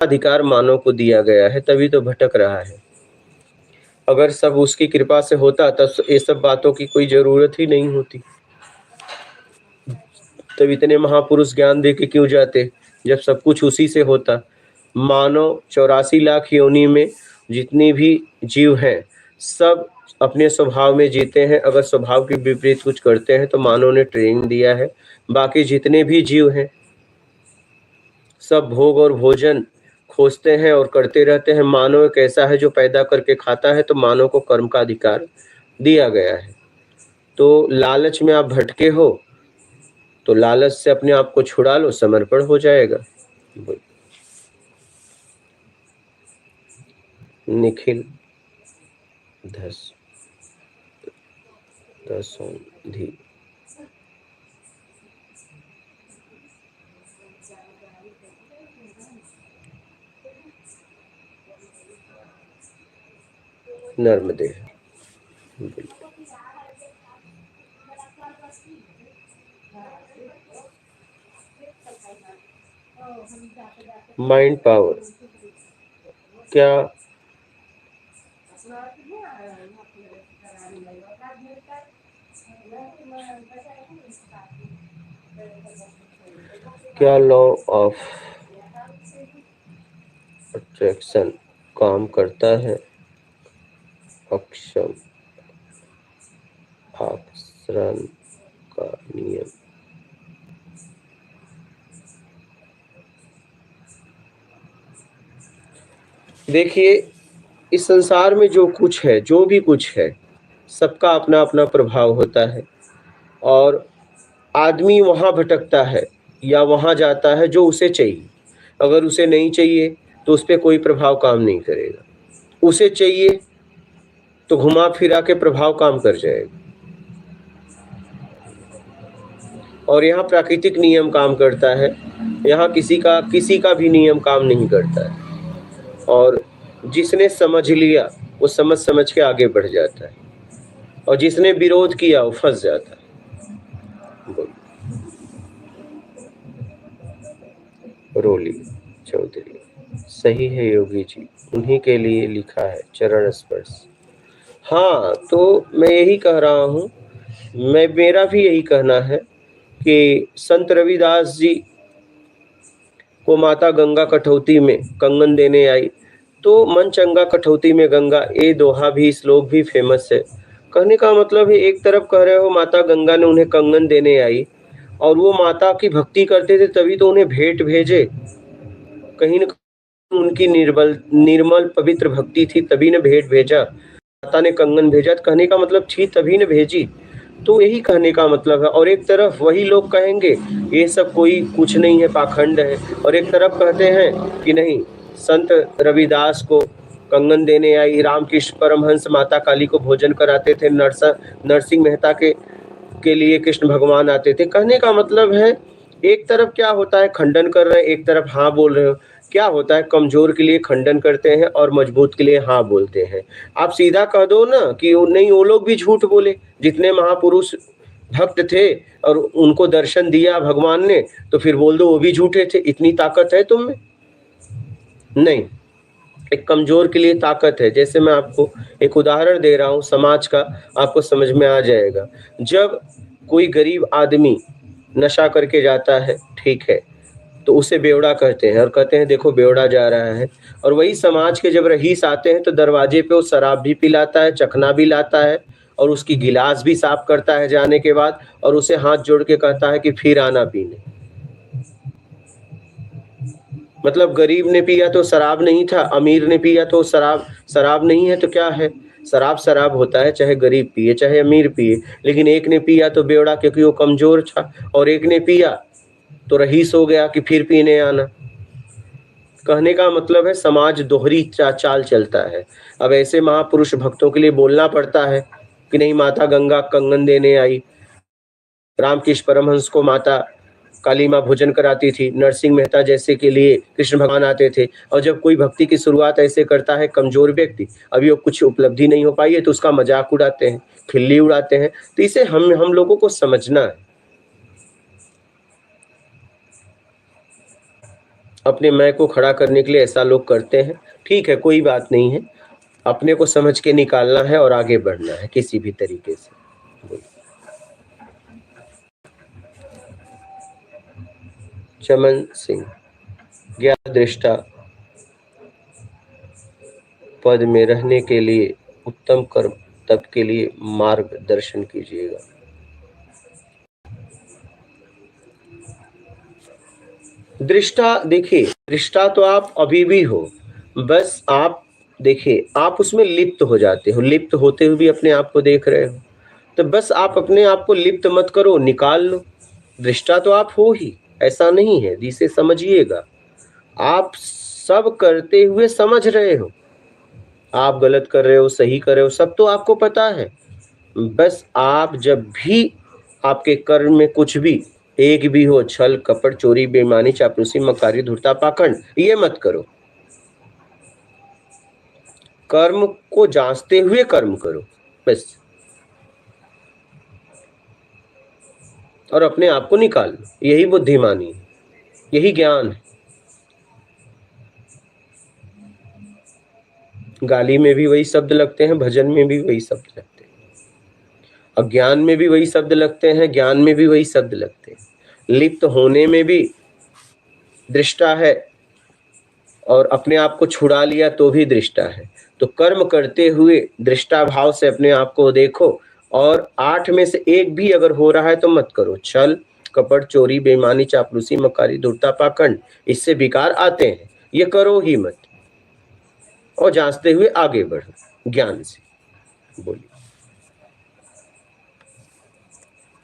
अधिकार मानव को दिया गया है, तभी तो भटक रहा है। अगर सब उसकी कृपा से होता तब ये सब बातों की कोई जरूरत ही नहीं होती। तब इतने महापुरुष ज्ञान दे के क्यों जाते, जब सब कुछ उसी से होता। मानव 84 लाख योनि में जितनी भी जीव हैं, सब अपने स्वभाव में जीते हैं। अगर स्वभाव के विपरीत कुछ करते हैं तो मानव ने ट्रेनिंग दिया है। बाकी जितने भी जीव हैं सब भोग और भोजन खोजते हैं और करते रहते हैं। मानव एक ऐसा है जो पैदा करके खाता है, तो मानव को कर्म का अधिकार दिया गया है। तो लालच में आप भटके हो तो लालच से अपने आप को छुड़ा लो, समर्पण हो जाएगा। निखिल धस दसौंधी नर्मदे। माइंड पावर क्या क्या लॉ ऑफ अट्रैक्शन काम करता है? अक्षम आकर्षण का नियम। देखिए, इस संसार में जो कुछ है, जो भी कुछ है, सबका अपना अपना प्रभाव होता है। और आदमी वहाँ भटकता है या वहाँ जाता है जो उसे चाहिए। अगर उसे नहीं चाहिए तो उस पर कोई प्रभाव काम नहीं करेगा। उसे चाहिए तो घुमा फिरा के प्रभाव काम कर जाएगा। और यहाँ प्राकृतिक नियम काम करता है, यहाँ किसी का भी नियम काम नहीं करता है। और जिसने समझ लिया वो समझ समझ के आगे बढ़ जाता है, और जिसने विरोध किया वो फंस जाता है। रोली चौधरी, सही है योगी जी, उन्हीं के लिए लिखा है चरण स्पर्श। हाँ, तो मैं यही कह रहा हूँ, मेरा भी यही कहना है कि संत रविदास जी को माता गंगा कठौती में कंगन देने आई, तो मन चंगा कठौती में गंगा, ये दोहा भी, श्लोक भी फेमस है। कहने का मतलब है, एक तरफ कह रहे हो माता गंगा ने उन्हें कंगन देने आई, और वो माता की भक्ति करते थे तभी तो उन्हें भेंट भेजे। कहीं न उनकी निर्मल पवित्र भक्ति थी तभी ने भेंट भेजा, माता ने कंगन भेजा। तो कहने का मतलब थी तभी ने भेजी, तो यही कहने का मतलब है। और एक तरफ वही लोग कहेंगे ये सब कोई कुछ नहीं है, पाखंड है, और एक तरफ कहते हैं कि नहीं, संत रविदास को कंगन देने आई, रामकृष्ण परमहंस माता काली को भोजन कराते थे, नरसिंह मेहता के लिए कृष्ण भगवान आते थे। कहने का मतलब है, एक तरफ क्या होता है खंडन कर रहे हैं, एक तरफ हाँ बोल रहे हो। क्या होता है, कमजोर के लिए खंडन करते हैं और मजबूत के लिए हाँ बोलते हैं। आप सीधा कह दो ना कि नहीं, वो लोग भी झूठ बोले, जितने महापुरुष भक्त थे और उनको दर्शन दिया भगवान ने, तो फिर बोल दो वो भी झूठे थे। इतनी ताकत है तुम में? नहीं, एक कमजोर के लिए ताकत है। जैसे मैं आपको एक उदाहरण दे रहा हूँ समाज का, आपको समझ में आ जाएगा। जब कोई गरीब आदमी नशा करके जाता है, ठीक है, तो उसे बेवड़ा कहते हैं और कहते हैं देखो बेवड़ा जा रहा है। और वही समाज के जब रईस आते हैं तो दरवाजे पे वो शराब भी पिलाता है, चखना भी लाता है, और उसकी गिलास भी साफ करता है जाने के बाद, और उसे हाथ जोड़ के कहता है कि फिर आना पीने। मतलब गरीब ने पिया तो शराब नहीं था, अमीर ने पिया तो शराब नहीं है, तो क्या है? शराब शराब होता है, चाहे गरीब पिए चाहे अमीर पिए। लेकिन एक ने पिया तो बेवड़ा, क्योंकि वो कमजोर था, और एक ने पिया तो रईस हो गया कि फिर पीने आना। कहने का मतलब है समाज दोहरी चाल चलता है। अब ऐसे महापुरुष भक्तों के लिए बोलना पड़ता है कि नहीं, माता गंगा कंगन देने आई, रामकृष्ण परमहंस को माता काली माँ भोजन कराती थी, नरसिंह मेहता जैसे के लिए कृष्ण भगवान आते थे। और जब कोई भक्ति की शुरुआत ऐसे करता है कमजोर व्यक्ति, अभी वो कुछ उपलब्धि नहीं हो पाई है, तो उसका मजाक उड़ाते हैं, खिल्ली उड़ाते हैं। तो इसे हम लोगों को समझना है। अपने मैं को खड़ा करने के लिए ऐसा लोग करते हैं। ठीक है, कोई बात नहीं है, अपने को समझ के निकालना है और आगे बढ़ना है किसी भी तरीके से। चमन सिंह, ज्ञान दृष्टा पद में रहने के लिए उत्तम कर्म तब के लिए मार्गदर्शन कीजिएगा। दृष्टा, देखिए दृष्टा तो आप अभी भी हो, बस आप देखिए आप उसमें लिप्त हो जाते हो, लिप्त होते हुए भी अपने आप को देख रहे हो, तो बस आप अपने आप को लिप्त मत करो, निकाल लो। दृष्टा तो आप हो ही, ऐसा नहीं है, जिसे समझिएगा। आप सब करते हुए समझ रहे हो, आप गलत कर रहे हो, सही कर रहे हो, सब तो आपको पता है। बस आप जब भी आपके कर्म में कुछ भी एक भी हो, छल कपट चोरी बेईमानी चापलूसी मक्कारी धूर्ता पाखंड, ये मत करो। कर्म को जांचते हुए कर्म करो बस, और अपने आप को निकाल लो। यही बुद्धिमानी है, यही ज्ञान है। गाली में भी वही शब्द लगते हैं, भजन में भी वही शब्द लगते हैं, अज्ञान में भी वही शब्द लगते हैं, ज्ञान में भी वही शब्द लगते हैं। लिप्त होने में भी दृष्टा है, और अपने आप को छुड़ा लिया तो भी दृष्टा है। तो कर्म करते हुए दृष्टा भाव से अपने आप को देखो, और 8 में से एक भी अगर हो रहा है तो मत करो। छल कपट चोरी बेईमानी चापलूसी मक्कारी धूर्ता पाखंड, इससे विकार आते हैं, ये करो ही मत, और जांचते हुए आगे बढ़ो ज्ञान से। बोलिए।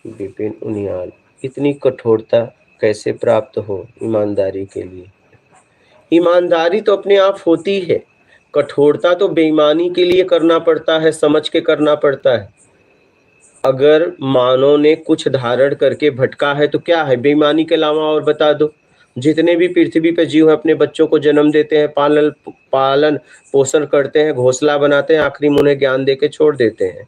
विपिन उनियाल, इतनी कठोरता कैसे प्राप्त हो ईमानदारी के लिए? ईमानदारी तो अपने आप होती है, कठोरता तो बेईमानी के लिए करना पड़ता है, समझ के करना पड़ता है। अगर मानव ने कुछ धारण करके भटका है तो क्या है, बेईमानी के अलावा और बता दो। जितने भी पृथ्वी पे जीव है अपने बच्चों को जन्म देते हैं, पालन पोषण करते हैं, घोंसला बनाते हैं, आखिरी में उन्हें ज्ञान देके छोड़ देते हैं।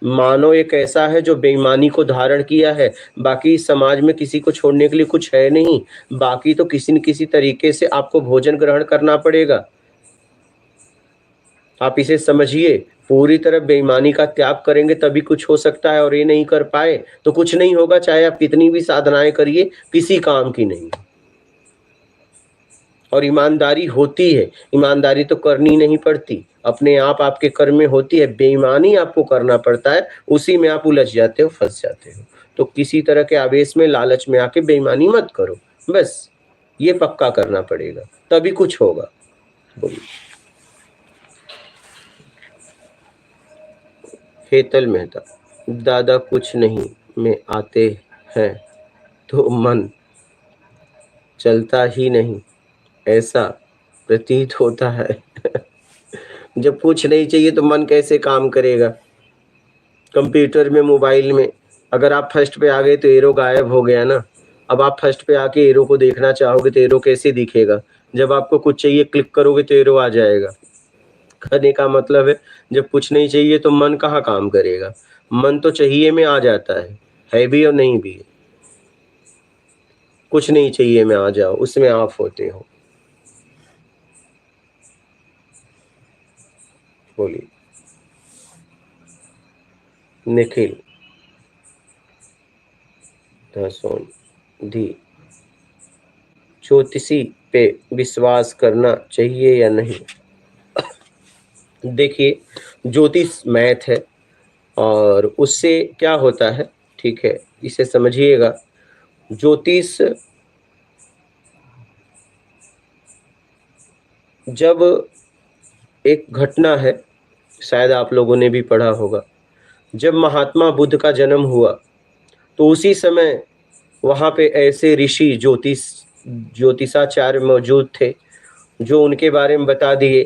मानव एक ऐसा है जो बेईमानी को धारण किया है, बाकी समाज में किसी को छोड़ने के लिए कुछ है नहीं, बाकी तो किसी न किसी तरीके से आपको भोजन ग्रहण करना पड़ेगा। आप इसे समझिए, पूरी तरह बेईमानी का त्याग करेंगे तभी कुछ हो सकता है, और ये नहीं कर पाए तो कुछ नहीं होगा, चाहे आप कितनी भी साधनाएं करिए, किसी काम की नहीं। और ईमानदारी होती है, ईमानदारी तो करनी नहीं पड़ती, अपने आप आपके कर्म में होती है, बेईमानी आपको करना पड़ता है, उसी में आप उलझ जाते हो, फंस जाते हो। तो किसी तरह के आवेश में लालच में आके बेईमानी मत करो, बस ये पक्का करना पड़ेगा, तभी कुछ होगा। बोलिए। हेतल मेहता, दादा कुछ नहीं में आते हैं तो मन चलता ही नहीं, ऐसा प्रतीत होता है। जब कुछ नहीं चाहिए तो मन कैसे काम करेगा? कंप्यूटर में, मोबाइल में, अगर आप फर्स्ट पे आ गए तो एरो गायब हो गया ना। अब आप फर्स्ट पे आके एरो को देखना चाहोगे तो एरो कैसे दिखेगा? जब आपको कुछ चाहिए क्लिक करोगे तो एरो आ जाएगा। कहने का मतलब है, जब कुछ नहीं चाहिए तो मन कहाँ काम करेगा? मन तो चाहिए में आ जाता है भी और नहीं भी। कुछ नहीं चाहिए में आ जाओ, उसमें आप होते हो। बोलिए। निखिल दासोन दी, ज्योतिषी पे विश्वास करना चाहिए या नहीं? देखिए, ज्योतिष मैथ है, और उससे क्या होता है, ठीक है, इसे समझिएगा। ज्योतिष जब एक घटना है, शायद आप लोगों ने भी पढ़ा होगा, जब महात्मा बुद्ध का जन्म हुआ तो उसी समय वहाँ पे ऐसे ऋषि ज्योतिषाचार्य मौजूद थे जो उनके बारे में बता दिए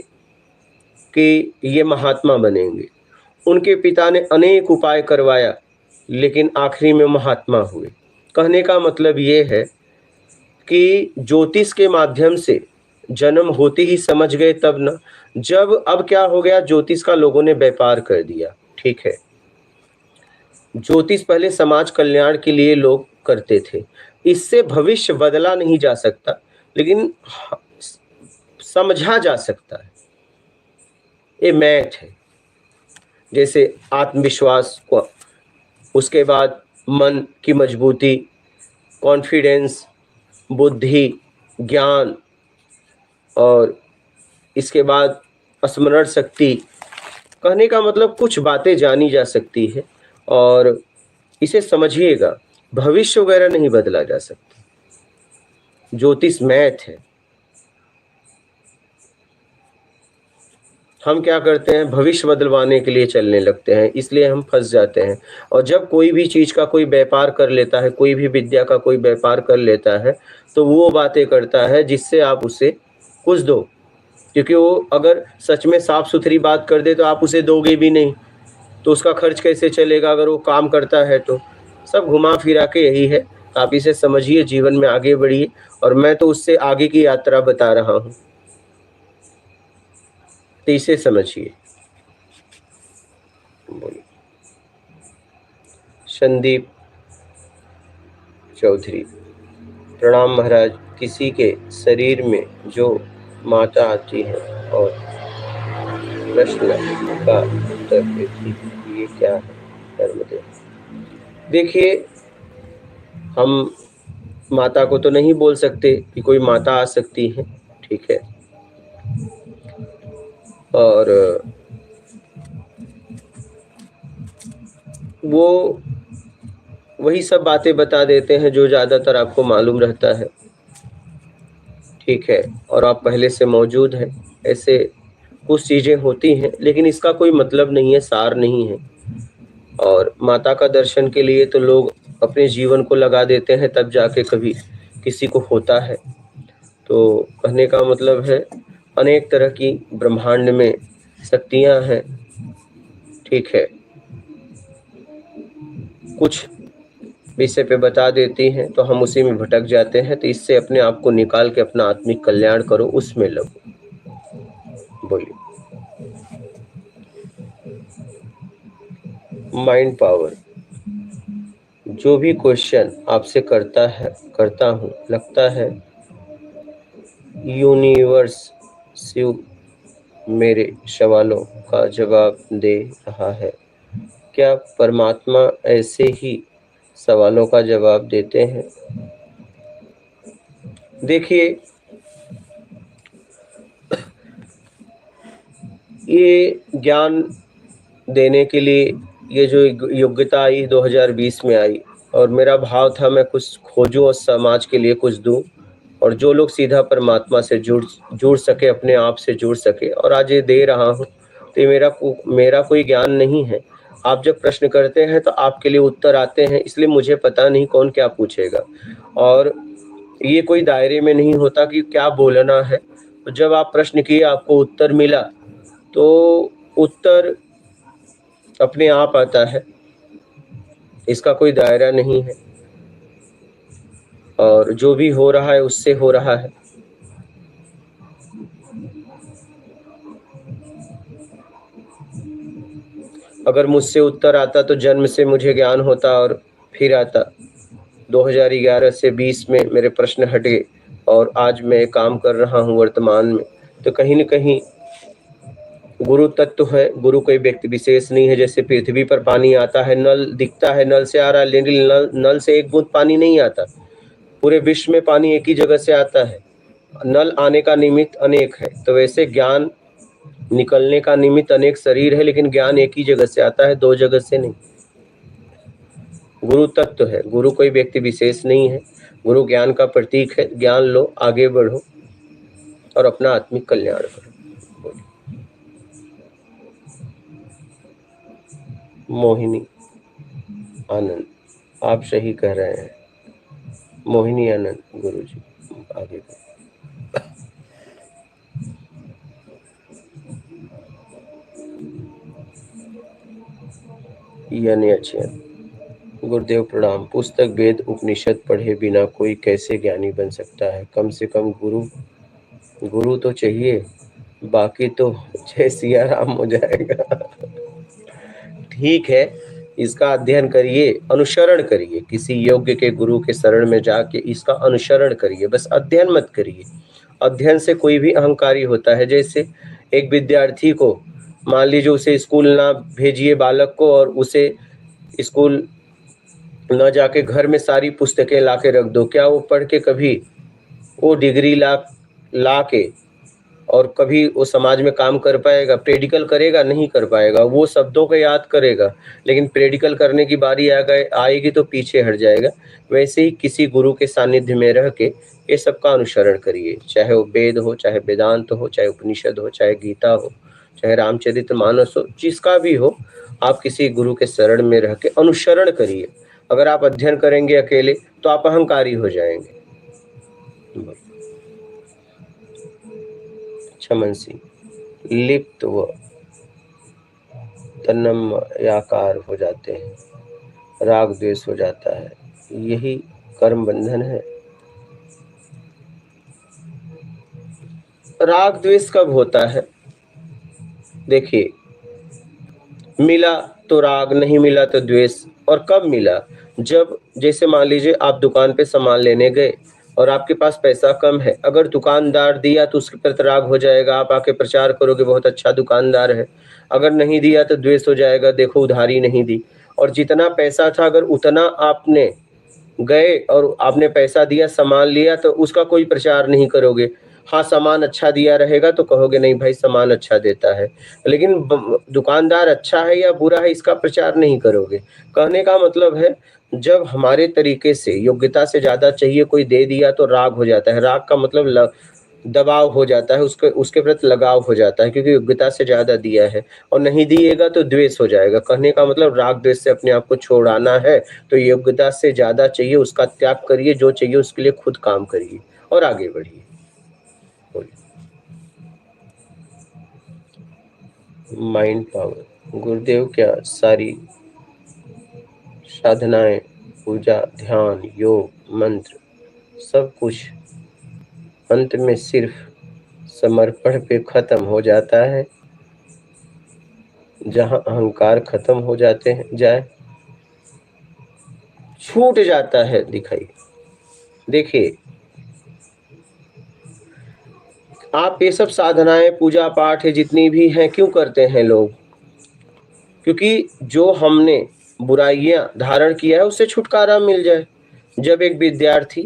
कि ये महात्मा बनेंगे। उनके पिता ने अनेक उपाय करवाया, लेकिन आखिरी में महात्मा हुए। कहने का मतलब ये है कि ज्योतिष के माध्यम से जन्म होते ही समझ गए तब ना, जब अब क्या हो गया, ज्योतिष का लोगों ने व्यापार कर दिया। ठीक है, ज्योतिष पहले समाज कल्याण के लिए लोग करते थे, इससे भविष्य बदला नहीं जा सकता, लेकिन समझा जा सकता है। ये मैथ है। जैसे आत्मविश्वास को, उसके बाद मन की मजबूती, कॉन्फिडेंस, बुद्धि, ज्ञान, और इसके बाद स्मरण शक्ति। कहने का मतलब कुछ बातें जानी जा सकती है, और इसे समझिएगा, भविष्य वगैरह नहीं बदला जा सकता। ज्योतिष मैथ है। हम क्या करते हैं, भविष्य बदलवाने के लिए चलने लगते हैं, इसलिए हम फंस जाते हैं। और जब कोई भी चीज का कोई व्यापार कर लेता है, कोई भी विद्या का कोई व्यापार कर लेता है, तो वो बातें करता है जिससे आप उसे कुछ दो, क्योंकि वो अगर सच में साफ सुथरी बात कर दे तो आप उसे दोगे भी नहीं, तो उसका खर्च कैसे चलेगा अगर वो काम करता है तो। सब घुमा फिरा के यही है। आप इसे समझिए, जीवन में आगे बढ़िए, और मैं तो उससे आगे की यात्रा बता रहा हूँ, तो इसे समझिए। बोलिए। संदीप चौधरी, प्रणाम महाराज। किसी के शरीर में जो माता आती है और प्रश्न का उत्तर देती है, ये क्या है? धर्मदेव, देखिए, हम माता को तो नहीं बोल सकते कि कोई माता आ सकती है, ठीक है, और वो वही सब बातें बता देते हैं जो ज़्यादातर आपको मालूम रहता है, ठीक है, और आप पहले से मौजूद हैं। ऐसे कुछ चीज़ें होती हैं, लेकिन इसका कोई मतलब नहीं है, सार नहीं है। और माता का दर्शन के लिए तो लोग अपने जीवन को लगा देते हैं, तब जाके कभी किसी को होता है। तो कहने का मतलब है, अनेक तरह की ब्रह्मांड में शक्तियां हैं, ठीक है, कुछ विषय पे बता देती हैं तो हम उसी में भटक जाते हैं। तो इससे अपने आप को निकाल के अपना आत्मिक कल्याण करो, उसमें लगो। बोलिए। माइंड पावर, जो भी क्वेश्चन आपसे करता हूँ, लगता है यूनिवर्स शिव मेरे सवालों का जवाब दे रहा है। क्या परमात्मा ऐसे ही सवालों का जवाब देते हैं? देखिए, ये ज्ञान देने के लिए ये जो योग्यता आई 2020 में आई, और मेरा भाव था मैं कुछ खोजूं और समाज के लिए कुछ दूं, और जो लोग सीधा परमात्मा से जुड़ सके, अपने आप से जुड़ सके, और आज ये दे रहा हूं। तो ये मेरा कोई ज्ञान नहीं है। आप जब प्रश्न करते हैं तो आपके लिए उत्तर आते हैं, इसलिए मुझे पता नहीं कौन क्या पूछेगा, और ये कोई दायरे में नहीं होता कि क्या बोलना है। तो जब आप प्रश्न किए, आपको उत्तर मिला, तो उत्तर अपने आप आता है, इसका कोई दायरा नहीं है, और जो भी हो रहा है उससे हो रहा है। अगर मुझसे उत्तर आता तो जन्म से मुझे ज्ञान होता और फिर आता। 2011 से 20 में मेरे प्रश्न हट गए, और आज मैं काम कर रहा हूँ वर्तमान में। तो कहीं न कहीं गुरु तत्व है। गुरु कोई व्यक्ति विशेष नहीं है। जैसे पृथ्वी पर पानी आता है, नल दिखता है, नल से आ रहा है, लेकिन नल से एक बूंद पानी नहीं आता। पूरे विश्व में पानी एक ही जगह से आता है। नल आने का निमित्त अनेक है, तो वैसे ज्ञान निकलने का निमित्त अनेक शरीर है, लेकिन ज्ञान एक ही जगह से आता है, दो जगह से नहीं। गुरु तत्व है। गुरु कोई व्यक्ति विशेष नहीं है। गुरु ज्ञान का प्रतीक है। ज्ञान लो, आगे बढ़ो और अपना आत्मिक कल्याण करो। मोहिनी आनंद, आप सही कह रहे हैं। मोहिनी आनंद गुरु जी, आगे बढ़ो। यानी अच्छे गुरुदेव प्रणाम। पुस्तक वेद उपनिषद पढ़े बिना कोई कैसे ज्ञानी बन सकता है? कम से कम गुरु तो चाहिए, बाकी तो जय सिया राम हो जाएगा। ठीक है, इसका अध्ययन करिए, अनुसरण करिए, किसी योग्य के गुरु के शरण में जाके इसका अनुसरण करिए, बस अध्ययन मत करिए। अध्ययन से कोई भी अहंकारी होता है। जैसे एक विद्यार्थी को मान लीजिए उसे स्कूल ना भेजिए बालक को, और उसे स्कूल न जाके घर में सारी पुस्तकें ला के रख दो, क्या वो पढ़ के कभी वो डिग्री ला के और कभी वो समाज में काम कर पाएगा? प्रेडिकल करेगा? नहीं कर पाएगा। वो शब्दों को याद करेगा, लेकिन प्रेडिकल करने की बारी आएगी तो पीछे हट जाएगा। वैसे ही किसी गुरु के सानिध्य में रह के ये सबका अनुसरण करिए, चाहे वो वेद हो, चाहे वेदांत हो, चाहे उपनिषद हो, चाहे गीता हो, चाहे रामचरितमानस हो, जिसका भी हो, आप किसी गुरु के शरण में रह के अनुसरण करिए। अगर आप अध्ययन करेंगे अकेले तो आप अहंकारी हो जाएंगे। क्षमसी लिप्त व तन्मयाकार हो जाते हैं, राग द्वेष हो जाता है, यही कर्म बंधन है। राग द्वेष कब होता है? देखिए, मिला तो राग, नहीं मिला तो द्वेष। और कब मिला? जब जैसे मान लीजिए आप दुकान पे सामान लेने गए और आपके पास पैसा कम है, अगर दुकानदार दिया तो उसके प्रति राग हो जाएगा, आप आके प्रचार करोगे बहुत अच्छा दुकानदार है। अगर नहीं दिया तो द्वेष हो जाएगा, देखो उधारी नहीं दी। और जितना पैसा था अगर उतना आपने गए और आपने पैसा दिया, सामान लिया, तो उसका कोई प्रचार नहीं करोगे। हाँ, सामान अच्छा दिया रहेगा तो कहोगे नहीं भाई सामान अच्छा देता है, लेकिन दुकानदार अच्छा है या बुरा है इसका प्रचार नहीं करोगे। कहने का मतलब है, जब हमारे तरीके से योग्यता से ज्यादा चाहिए कोई दे दिया तो राग हो जाता है। राग का मतलब दबाव हो जाता है, उसके प्रति लगाव हो जाता है, क्योंकि योग्यता से ज्यादा दिया है। और नहीं दिएगा तो द्वेष हो जाएगा। कहने का मतलब राग द्वेष से अपने आप को छोड़ाना है तो योग्यता से ज्यादा चाहिए उसका त्याग करिए, जो चाहिए उसके लिए खुद काम करिए और आगे बढ़िए। माइंड पावर, गुरुदेव क्या सारी साधनाएं, पूजा, ध्यान, योग, मंत्र, सब कुछ अंत में सिर्फ समर्पण पे खत्म हो जाता है? जहां अहंकार खत्म हो जाते हैं छूट जाता है। दिखाइए, देखिए, आप ये सब साधनाएं, पूजा पाठ है जितनी भी हैं, क्यों करते हैं लोग? क्योंकि जो हमने बुराइयां धारण किया है उससे छुटकारा मिल जाए। जब एक विद्यार्थी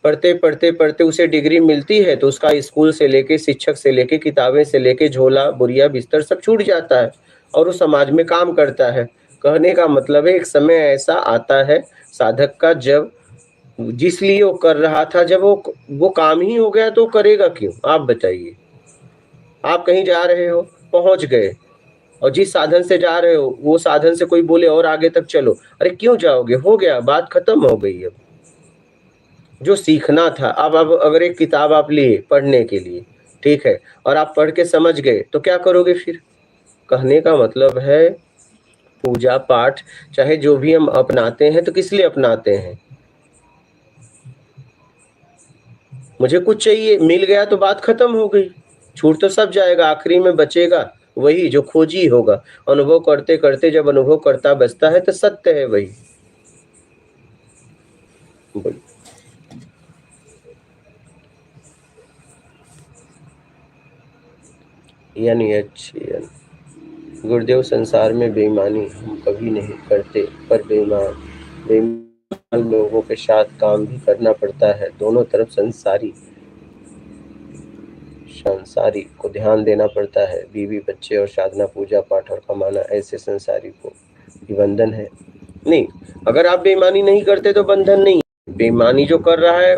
पढ़ते पढ़ते पढ़ते उसे डिग्री मिलती है तो उसका स्कूल से लेके, शिक्षक से लेके, किताबें से लेके, झोला, बोरिया, बिस्तर सब छूट जाता है और वो समाज में काम करता है। कहने का मतलब है, एक समय ऐसा आता है साधक का, जब जिस लिए वो कर रहा था, जब वो काम ही हो गया तो करेगा क्यों? आप बताइए। आप कहीं जा रहे हो, पहुंच गए, और जिस साधन से जा रहे हो वो साधन से कोई बोले और आगे तक चलो, अरे क्यों जाओगे? हो गया, बात खत्म हो गई। अब जो सीखना था, अब अगर एक किताब आप लिए पढ़ने के लिए, ठीक है, और आप पढ़ के समझ गए तो क्या करोगे फिर? कहने का मतलब है, पूजा पाठ चाहे जो भी हम अपनाते हैं तो किस लिए अपनाते हैं? मुझे कुछ चाहिए, मिल गया तो बात खत्म हो गई, छूट तो सब जाएगा, आखिरी में बचेगा वही जो खोजी होगा। अनुभव करते करते जब अनुभव करता बचता है तो सत्य है वही। बोलिए। गुरुदेव, संसार में बेईमानी हम कभी नहीं करते, पर बेईमान लोगों के साथ काम भी करना पड़ता है। दोनों तरफ संसारी को ध्यान देना पड़ता है। बीवी, बच्चे और साधना, पूजा पाठ और कमाना, ऐसे संसारी को भी बंधन है। नहीं, अगर आप बेईमानी नहीं करते तो बंधन नहीं। बेईमानी जो कर रहा है,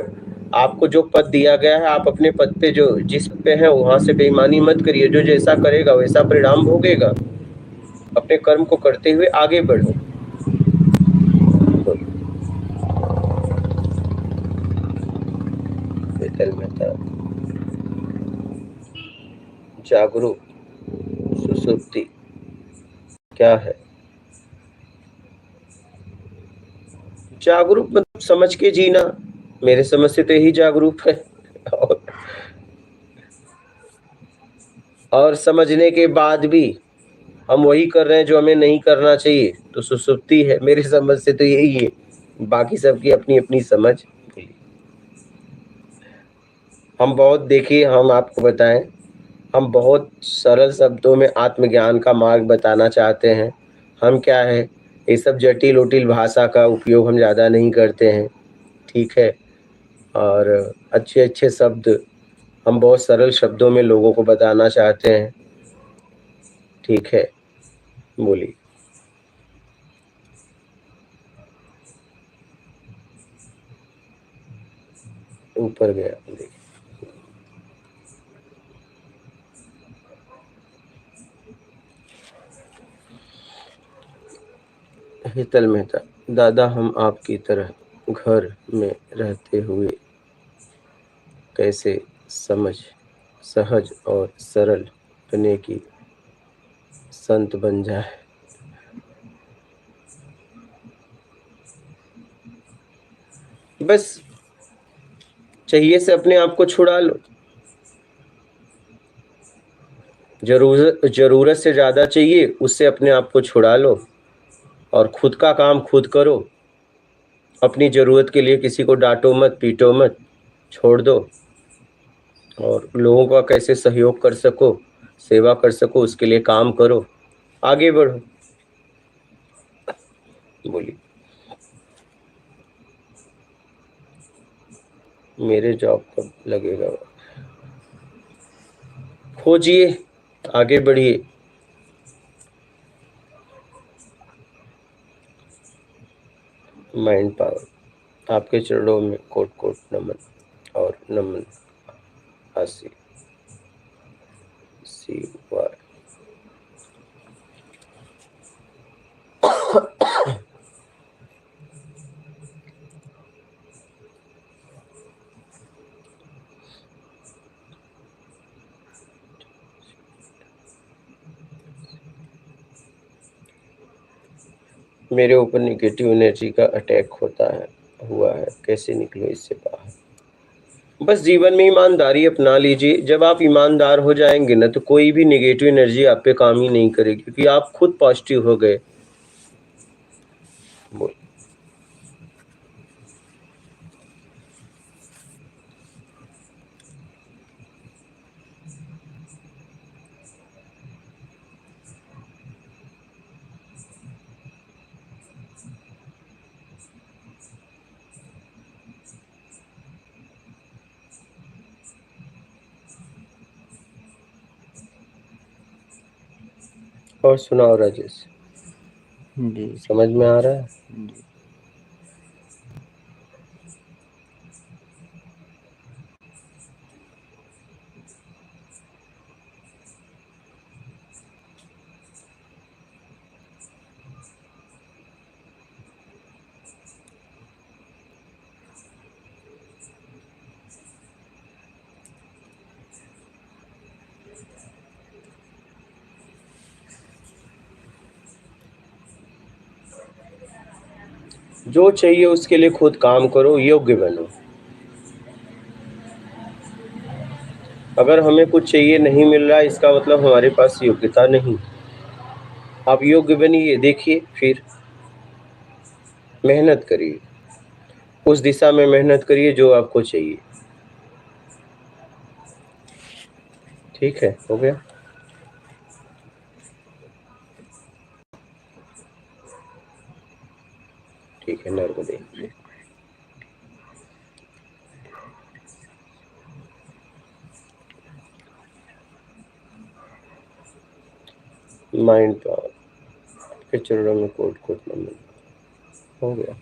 आपको जो पद दिया गया है, आप अपने पद पे जो जिस पे है वहां से बेईमानी मत करिए। जो जैसा करेगा वैसा परिणाम भोगेगा। अपने कर्म को करते हुए आगे बढ़ो। जागरूक सुसुप्ति क्या है? जागरूक मतलब समझ के जीना। मेरे समझ से तो यही जागरूक है। और समझने के बाद भी हम वही कर रहे हैं जो हमें नहीं करना चाहिए, तो सुसुप्ति है। मेरी समझ से तो यही है, बाकी सबकी अपनी-अपनी समझ। हम बहुत देखिए, हम आपको बताएँ, हम बहुत सरल शब्दों में आत्मज्ञान का मार्ग बताना चाहते हैं। हम क्या है, ये सब जटिल-वटिल भाषा का उपयोग हम ज़्यादा नहीं करते हैं, ठीक है? और अच्छे-अच्छे शब्द हम बहुत सरल शब्दों में लोगों को बताना चाहते हैं, ठीक है? बोलिए। ऊपर गया, देखिए। हेतल मेहता, दादा हम आपकी तरह घर में रहते हुए कैसे समझ सहज और सरल बने की संत बन जाए। बस चाहिए से अपने आप को छुड़ा लो। ज़रूरत से ज़्यादा चाहिए, उससे अपने आप को छुड़ा लो और खुद का काम खुद करो। अपनी ज़रूरत के लिए किसी को डाँटो मत, पीटो मत, छोड़ दो और लोगों का कैसे सहयोग कर सको, सेवा कर सको, उसके लिए काम करो, आगे बढ़ो। बोलिए। मेरे जॉब कब लगेगा? खोजिए, आगे बढ़िए। माइंड पावर, आपके चरणों में कोट-कोट नमन और नमन आशीर्वाद। मेरे ऊपर नेगेटिव एनर्जी का अटैक हुआ है, कैसे निकलूँ इससे बाहर? बस जीवन में ईमानदारी अपना लीजिए। जब आप ईमानदार हो जाएँगे ना, तो कोई भी नेगेटिव एनर्जी आप पे काम ही नहीं करेगी, क्योंकि आप खुद पॉजिटिव हो गए। बोल। और सुनाओ राजेश, जी समझ में आ रहा है? जी। जो चाहिए उसके लिए खुद काम करो, योग्य बनो। अगर हमें कुछ चाहिए नहीं मिल रहा है, इसका मतलब हमारे पास योग्यता नहीं। आप योग्य बनिए, देखिए, फिर मेहनत करिए, उस दिशा में मेहनत करिए जो आपको चाहिए। ठीक है, हो गया? ठीक है, नर्मदे। माइंड पावर के चरणों में कोट-कोट नमन। हो गया।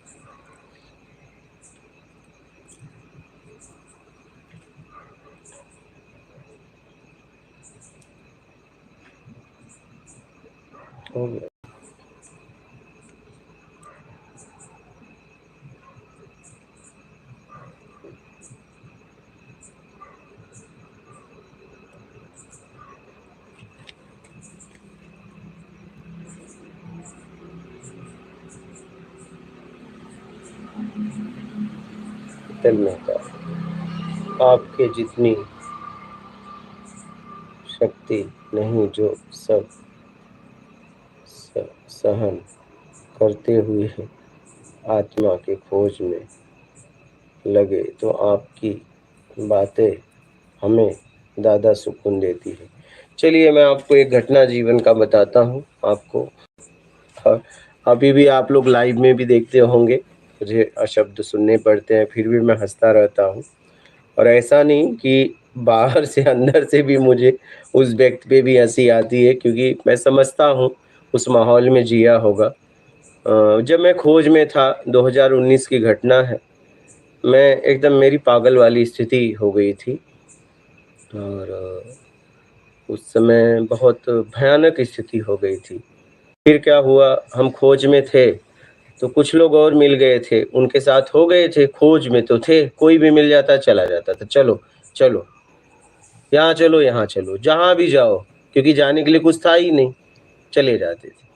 हो गया। हेतल मेहता, आपके जितनी शक्ति नहीं, जो सब सहन करते हुए आत्मा की खोज में लगे तो आपकी बातें हमें ज़्यादा सुकून देती है। चलिए मैं आपको एक घटना जीवन का बताता हूँ आपको। अभी भी आप लोग लाइव में भी देखते होंगे, मुझे अशब्द सुनने पड़ते हैं, फिर भी मैं हँसता रहता हूँ। और ऐसा नहीं कि बाहर से अंदर से भी मुझे उस व्यक्ति पे भी हँसी आती है, क्योंकि मैं समझता हूँ उस माहौल में जिया होगा। जब मैं खोज में था, 2019 की घटना है, मैं एकदम मेरी पागल वाली स्थिति हो गई थी और उस समय बहुत भयानक स्थिति हो गई थी। फिर क्या हुआ, हम खोज में थे, तो कुछ लोग और मिल गए थे, उनके साथ हो गए थे, खोज में तो थे, कोई भी मिल जाता चला जाता था, चलो, चलो, यहाँ चलो, यहाँ चलो, जहाँ भी जाओ, क्योंकि जाने के लिए कुछ था ही नहीं, चले जाते थे।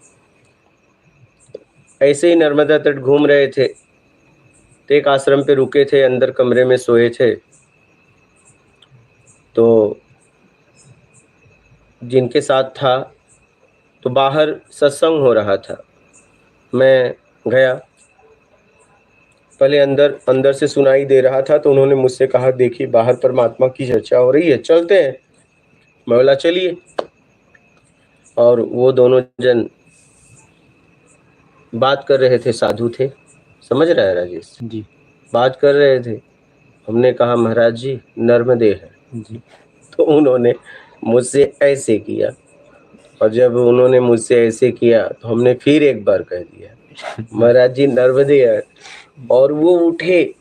ऐसे ही नर्मदा तट घूम रहे थे, तो एक आश्रम पे रुके थे, अंदर कमरे में सोए थे, तो जिनके साथ था, तो बाहर सत्संग हो रहा था। मैं गया, पहले अंदर अंदर से सुनाई दे रहा था, तो उन्होंने मुझसे कहा, देखिए बाहर परमात्मा की चर्चा हो रही है, चलते हैं। मैं बोला चलिए। और वो दोनों जन बात कर रहे थे, साधु थे, समझ रहा है राजेश जी बात कर रहे थे। हमने कहा महाराज जी नर्मदे है जी। तो उन्होंने मुझसे ऐसे किया, और जब उन्होंने मुझसे ऐसे किया तो हमने फिर एक बार कह दिया महाराज जी नर्मदे है, और वो उठे,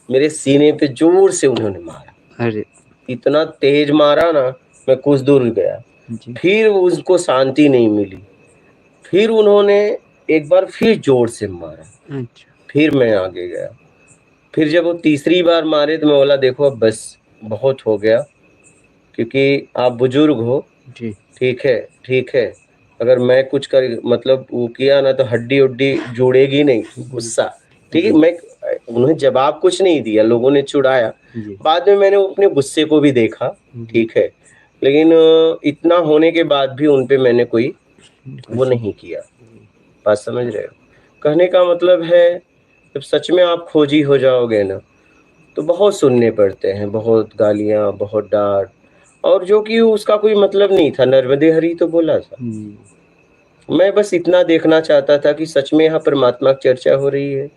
मेरे सीने पे जोर से उन्होंने मारा। अरे इतना तेज मारा ना, मैं कुछ दूर गया, जी। फिर उसको शांति नहीं मिली, फिर उन्होंने एक बार फिर जोर से मारा, अच्छा। फिर मैं आगे गया। फिर जब वो तीसरी बार मारे तो मैं बोला देखो अब बस, बहुत हो गया, क्योंकि आप बुजुर्ग हो, जी ठीक है, ठीक है, अगर मैं कुछ कर मतलब वो किया ना तो हड्डी उड्डी जुड़ेगी नहीं, गुस्सा, ठीक है। जी मैं उन्हें जवाब कुछ नहीं दिया, लोगों ने चिढ़ाया, जी बाद में मैंने अपने गुस्से को भी देखा, जी। ठीक है, लेकिन इतना होने के बाद भी उन पे मैंने कोई वो कुछ नहीं किया। बात समझ रहे हो? कहने का मतलब है, जब सच में आप खोजी हो जाओगे ना, तो बहुत सुनने पड़ते हैं, बहुत गालियाँ, बहुत डाँट, और जो कि उसका कोई मतलब नहीं था, नर्मदे हरि तो बोला था। मैं बस इतना देखना चाहता था कि सच में यहाँ परमात्मा की चर्चा हो रही है,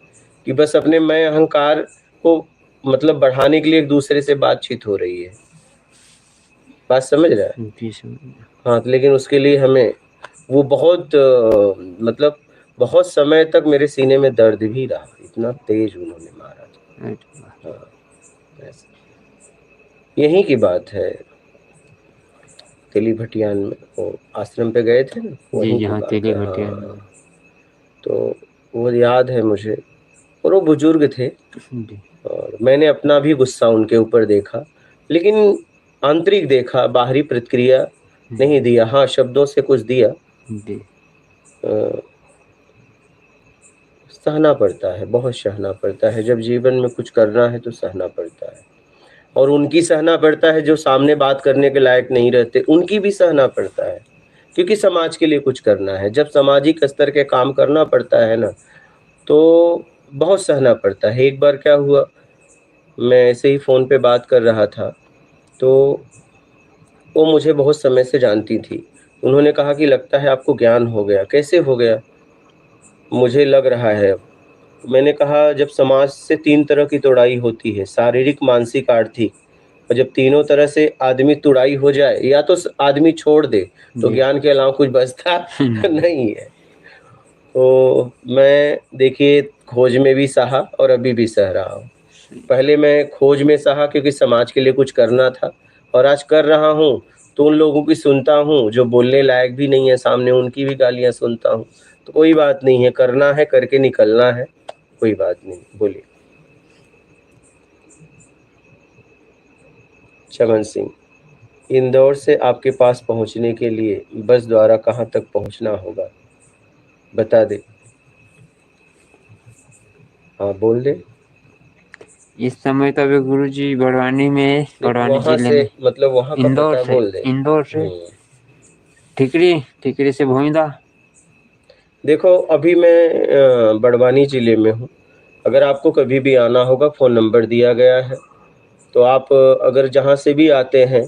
कि बस अपने मैं अहंकार को मतलब बढ़ाने के लिए एक दूसरे से बातचीत हो रही है। बात समझ रहा है? जी समझ गया। हाँ, तो लेकिन उसके लिए हमें वो बहुत मतलब बहुत समय तक मेरे सीने में दर्द भी रहा, इतना तेज उन्होंने मारा था। अरे वाह। हाँ, ऐसा। यहीं की बात है, तेली भटियान में वो आश्रम पे गए थे ना, जी वहीं की यहाँ बात तेली है। भटिया हाँ, में। तो वो याद है मुझे, और वो बुजुर्ग थे, जी और मैंने अपना भी गुस्सा उनके ऊपर देखा, लेकिन आंतरिक देखा, बाहरी प्रतिक्रिया नहीं दिया। हाँ, शब्दों से कुछ दिया। जी अ, सहना पड़ता है, बहुत सहना पड़ता है, जब जीवन में कुछ करना है तो सहना पड़ता है, और उनकी सहना पड़ता है जो सामने बात करने के लायक नहीं रहते, उनकी भी सहना पड़ता है, क्योंकि समाज के लिए कुछ करना है। जब सामाजिक स्तर के काम करना पड़ता है ना, तो बहुत सहना पड़ता है। एक बार क्या हुआ, मैं ऐसे ही फ़ोन पे बात कर रहा था, तो वो मुझे बहुत समय से जानती थी। उन्होंने कहा कि लगता है आपको ज्ञान हो गया। कैसे हो गया? मुझे लग रहा है अब। मैंने कहा जब समाज से 3 तरह की तुड़ाई होती है, शारीरिक, मानसिक, आर्थिक, और जब तीनों तरह से आदमी तुड़ाई हो जाए, या तो आदमी छोड़ दे, तो जी। ज्ञान के अलावा कुछ बचता नहीं है। तो मैं देखिए खोज में भी सहा और अभी भी सह रहा हूँ। पहले मैं खोज में सहा क्योंकि समाज के लिए कुछ करना था, और आज कर रहा हूँ तो उन लोगों की सुनता हूँ जो बोलने लायक भी नहीं है सामने, उनकी भी गालियाँ सुनता हूँ। तो कोई बात नहीं है, करना है, करके निकलना है, कोई बात नहीं। बोलिए। चमन सिंह, इंदौर से आपके पास पहुंचने के लिए बस द्वारा कहाँ तक पहुंचना होगा? बता दे। हाँ, बोल दे। इस समय तो अभी गुरुजी बड़वानी में, बड़वानी वहां जिले से में। मतलब वहां का पता बोल दे। इंदौर से हम्म। ठिकरी, ठिकरी से भोईदा। देखो अभी मैं बड़वानी ज़िले में हूँ। अगर आपको कभी भी आना होगा फ़ोन नंबर दिया गया है। तो आप अगर जहाँ से भी आते हैं,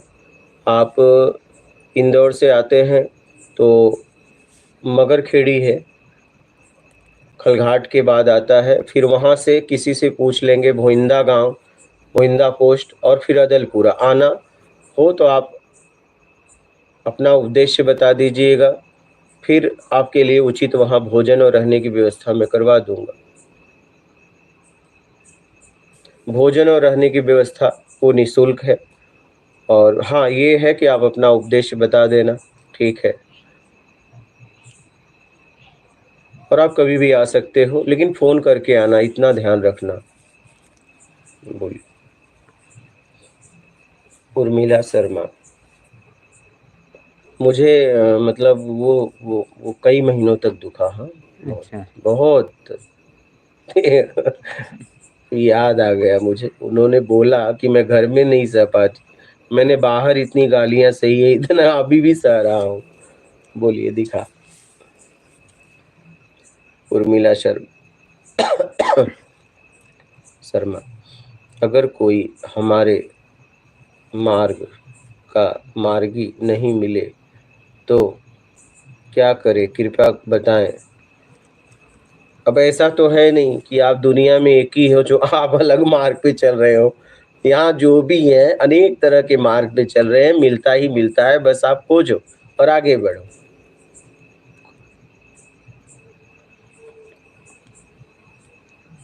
आप इंदौर से आते हैं तो मगरखेड़ी है, खलघाट के बाद आता है, फिर वहाँ से किसी से पूछ लेंगे भोइंदा गाँव, भोइंदा पोस्ट और फिर अदलपुरा। आना हो तो आप अपना उद्देश्य बता दीजिएगा, फिर आपके लिए उचित वहाँ भोजन और रहने की व्यवस्था मैं करवा दूँगा। भोजन और रहने की व्यवस्था वो निःशुल्क है। और हाँ, ये है कि आप अपना उद्देश्य बता देना, ठीक है। और आप कभी भी आ सकते हो, लेकिन फ़ोन करके आना, इतना ध्यान रखना। बोलिए। उर्मिला शर्मा। मुझे मतलब वो कई महीनों तक दुखा, हाँ, बहुत, अच्छा। बहुत। याद आ गया मुझे, उन्होंने बोला कि मैं घर में नहीं सह पाती। मैंने बाहर इतनी गालियाँ सही है, इतना अभी भी सह रहा हूँ। बोलिए, दिखा। उर्मिला शर्मा। अगर कोई हमारे मार्ग का मार्गी नहीं मिले तो क्या करें, कृपया बताएं। अब ऐसा तो है नहीं कि आप दुनिया में एक ही हो जो आप अलग मार्ग पे चल रहे हो। यहाँ जो भी है अनेक तरह के मार्ग पे चल रहे हैं, मिलता ही मिलता है, बस आप खोजो और आगे बढ़ो।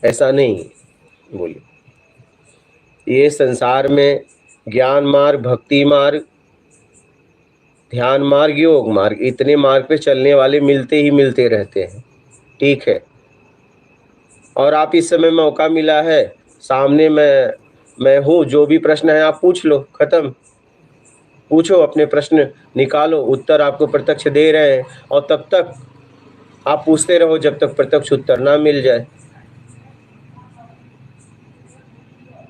ऐसा नहीं। बोलिए। ये संसार में ज्ञान मार्ग, भक्ति मार्ग, ध्यान मार्ग, योग मार्ग, इतने मार्ग पे चलने वाले मिलते ही मिलते रहते हैं, ठीक है। और आप इस समय मौका मिला है, सामने मैं हूँ, जो भी प्रश्न है आप पूछ लो, खत्म। पूछो, अपने प्रश्न निकालो, उत्तर आपको प्रत्यक्ष दे रहे हैं। और तब तक आप पूछते रहो जब तक प्रत्यक्ष उत्तर ना मिल जाए।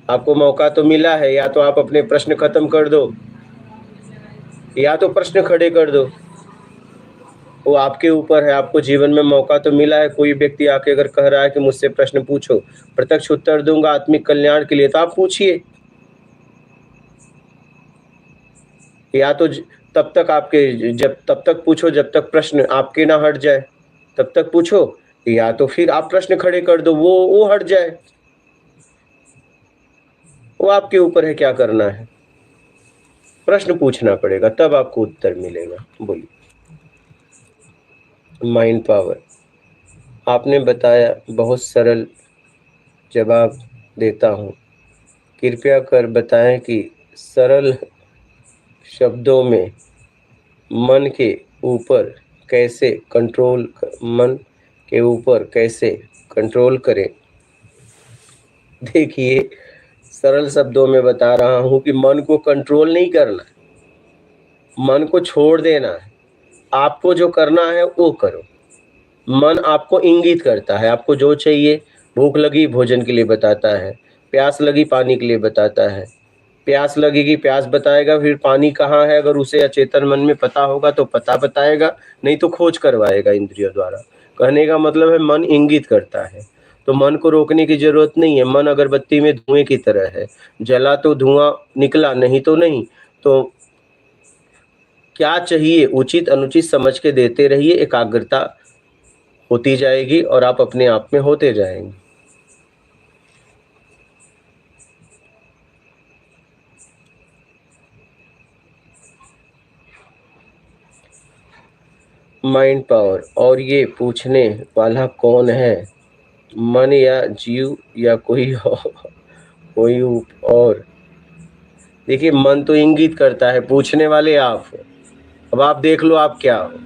आपको मौका तो मिला है, या तो आप अपने प्रश्न खत्म कर दो या तो प्रश्न खड़े कर दो, वो आपके ऊपर है। आपको जीवन में मौका तो मिला है। कोई व्यक्ति आके अगर कह रहा है कि मुझसे प्रश्न पूछो, प्रत्यक्ष उत्तर दूंगा आत्मिक कल्याण के लिए, तो आप पूछिए। या तो तब तक आपके जब तब तक पूछो जब तक प्रश्न आपके ना हट जाए, तब तक पूछो। या तो फिर आप प्रश्न खड़े कर दो, वो हट जाए। वो आपके ऊपर है क्या करना है। प्रश्न पूछना पड़ेगा, तब आपको उत्तर मिलेगा। बोलिए। Mind power. आपने बताया, बहुत सरल जवाब देता हूँ। कृपया कर बताएं कि सरल शब्दों में मन के ऊपर कैसे मन के ऊपर कैसे कंट्रोल करें। देखिए, सरल शब्दों में बता रहा हूँ कि मन को कंट्रोल नहीं करना, मन को छोड़ देना है। आपको जो करना है वो करो। मन आपको इंगित करता है, आपको जो चाहिए। भूख लगी भोजन के लिए बताता है, प्यास लगी पानी के लिए बताता है। प्यास लगेगी, प्यास बताएगा, फिर पानी कहाँ है अगर उसे अचेतन मन में पता होगा तो पता बताएगा, नहीं तो खोज करवाएगा इंद्रियों द्वारा। कहने का मतलब है मन इंगित करता है, तो मन को रोकने की जरूरत नहीं है। मन अगरबत्ती में धुएं की तरह है, जला तो धुआं निकला, नहीं तो नहीं। तो क्या चाहिए, उचित अनुचित समझ के देते रहिए, एकाग्रता होती जाएगी और आप अपने आप में होते जाएंगे। Mind power. और ये पूछने वाला कौन है, मन या जीव या कोई और। देखिए, मन तो इंगित करता है, पूछने वाले आप हो। अब आप देख लो आप क्या हो,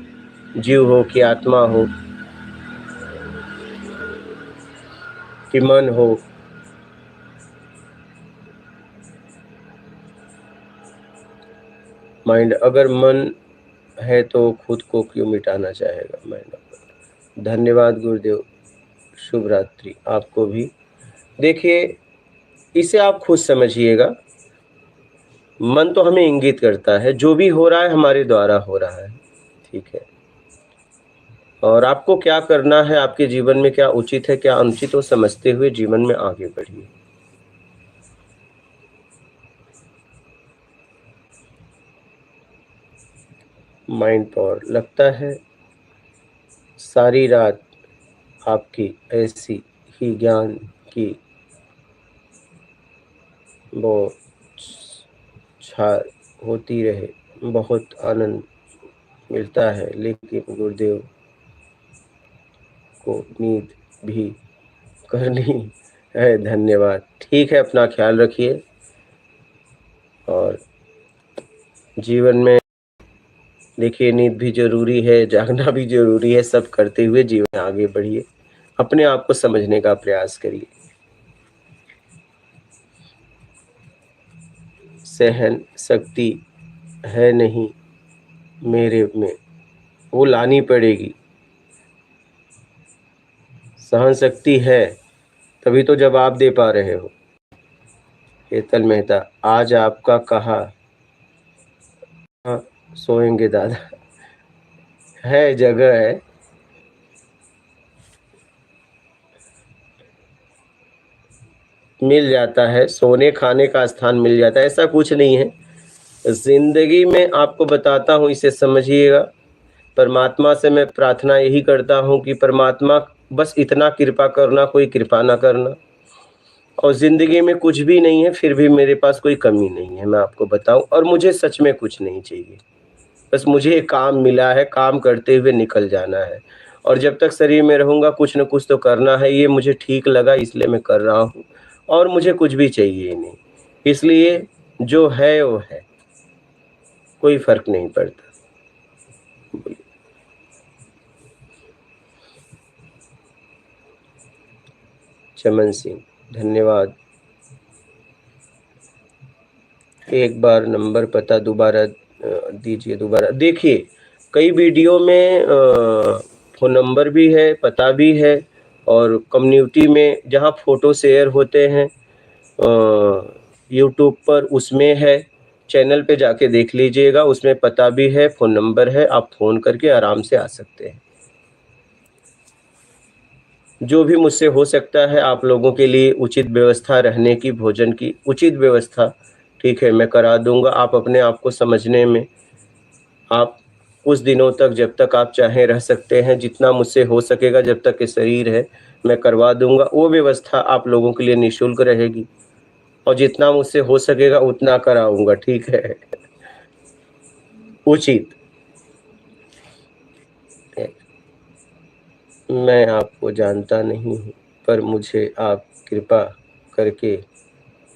जीव हो कि आत्मा हो कि मन हो। माइंड अगर मन है तो खुद को क्यों मिटाना चाहेगा माइंड। धन्यवाद गुरुदेव, शुभ रात्रि आपको भी। देखिए, इसे आप खुद समझिएगा। मन तो हमें इंगित करता है, जो भी हो रहा है हमारे द्वारा हो रहा है, ठीक है। और आपको क्या करना है, आपके जीवन में क्या उचित है, क्या अनुचित, वो समझते हुए जीवन में आगे बढ़िए। माइंड पावर, लगता है सारी रात आपकी ऐसी ही ज्ञान की वो छार होती रहे, बहुत आनंद मिलता है, लेकिन गुरुदेव को नींद भी करनी है। धन्यवाद। ठीक है, अपना ख्याल रखिए और जीवन में देखिए नींद भी जरूरी है, जागना भी जरूरी है, सब करते हुए जीवन में आगे बढ़िए, अपने आप को समझने का प्रयास करिए। सहन शक्ति है नहीं मेरे में, वो लानी पड़ेगी। सहन शक्ति है तभी तो जवाब दे पा रहे हो। हेतल मेहता, आज आपका कहा सोएंगे दादा, है जगह है, मिल जाता है, सोने खाने का स्थान मिल जाता है, ऐसा कुछ नहीं है जिंदगी में। आपको बताता हूँ, इसे समझिएगा। परमात्मा से मैं प्रार्थना यही करता हूँ कि परमात्मा बस इतना कृपा करना, कोई कृपा ना करना। और जिंदगी में कुछ भी नहीं है, फिर भी मेरे पास कोई कमी नहीं है, मैं आपको बताऊं। और मुझे सच में कुछ नहीं चाहिए, बस मुझे एक काम मिला है, काम करते हुए निकल जाना है। और जब तक शरीर में रहूंगा कुछ न कुछ तो करना है, ये मुझे ठीक लगा इसलिए मैं कर रहा हूँ, और मुझे कुछ भी चाहिए ही नहीं। इसलिए जो है वो है, कोई फर्क नहीं पड़ता। चमन सिंह, धन्यवाद। एक बार नंबर पता दोबारा दीजिए। दोबारा देखिए, कई वीडियो में फ़ोन नंबर भी है, पता भी है, और कम्युनिटी में जहाँ फ़ोटो शेयर होते हैं यूट्यूब पर, उसमें है। चैनल पे जाके देख लीजिएगा, उसमें पता भी है, फ़ोन नंबर है, आप फ़ोन करके आराम से आ सकते हैं। जो भी मुझसे हो सकता है आप लोगों के लिए उचित व्यवस्था, रहने की, भोजन की उचित व्यवस्था, ठीक है, मैं करा दूंगा। आप अपने आप को समझने में आप कुछ दिनों तक, जब तक आप चाहें, रह सकते हैं। जितना मुझसे हो सकेगा, जब तक के शरीर है, मैं करवा दूंगा। वो व्यवस्था आप लोगों के लिए निःशुल्क रहेगी, और जितना मुझसे हो सकेगा उतना कराऊंगा, ठीक है, उचित। मैं आपको जानता नहीं हूँ, पर मुझे आप कृपा करके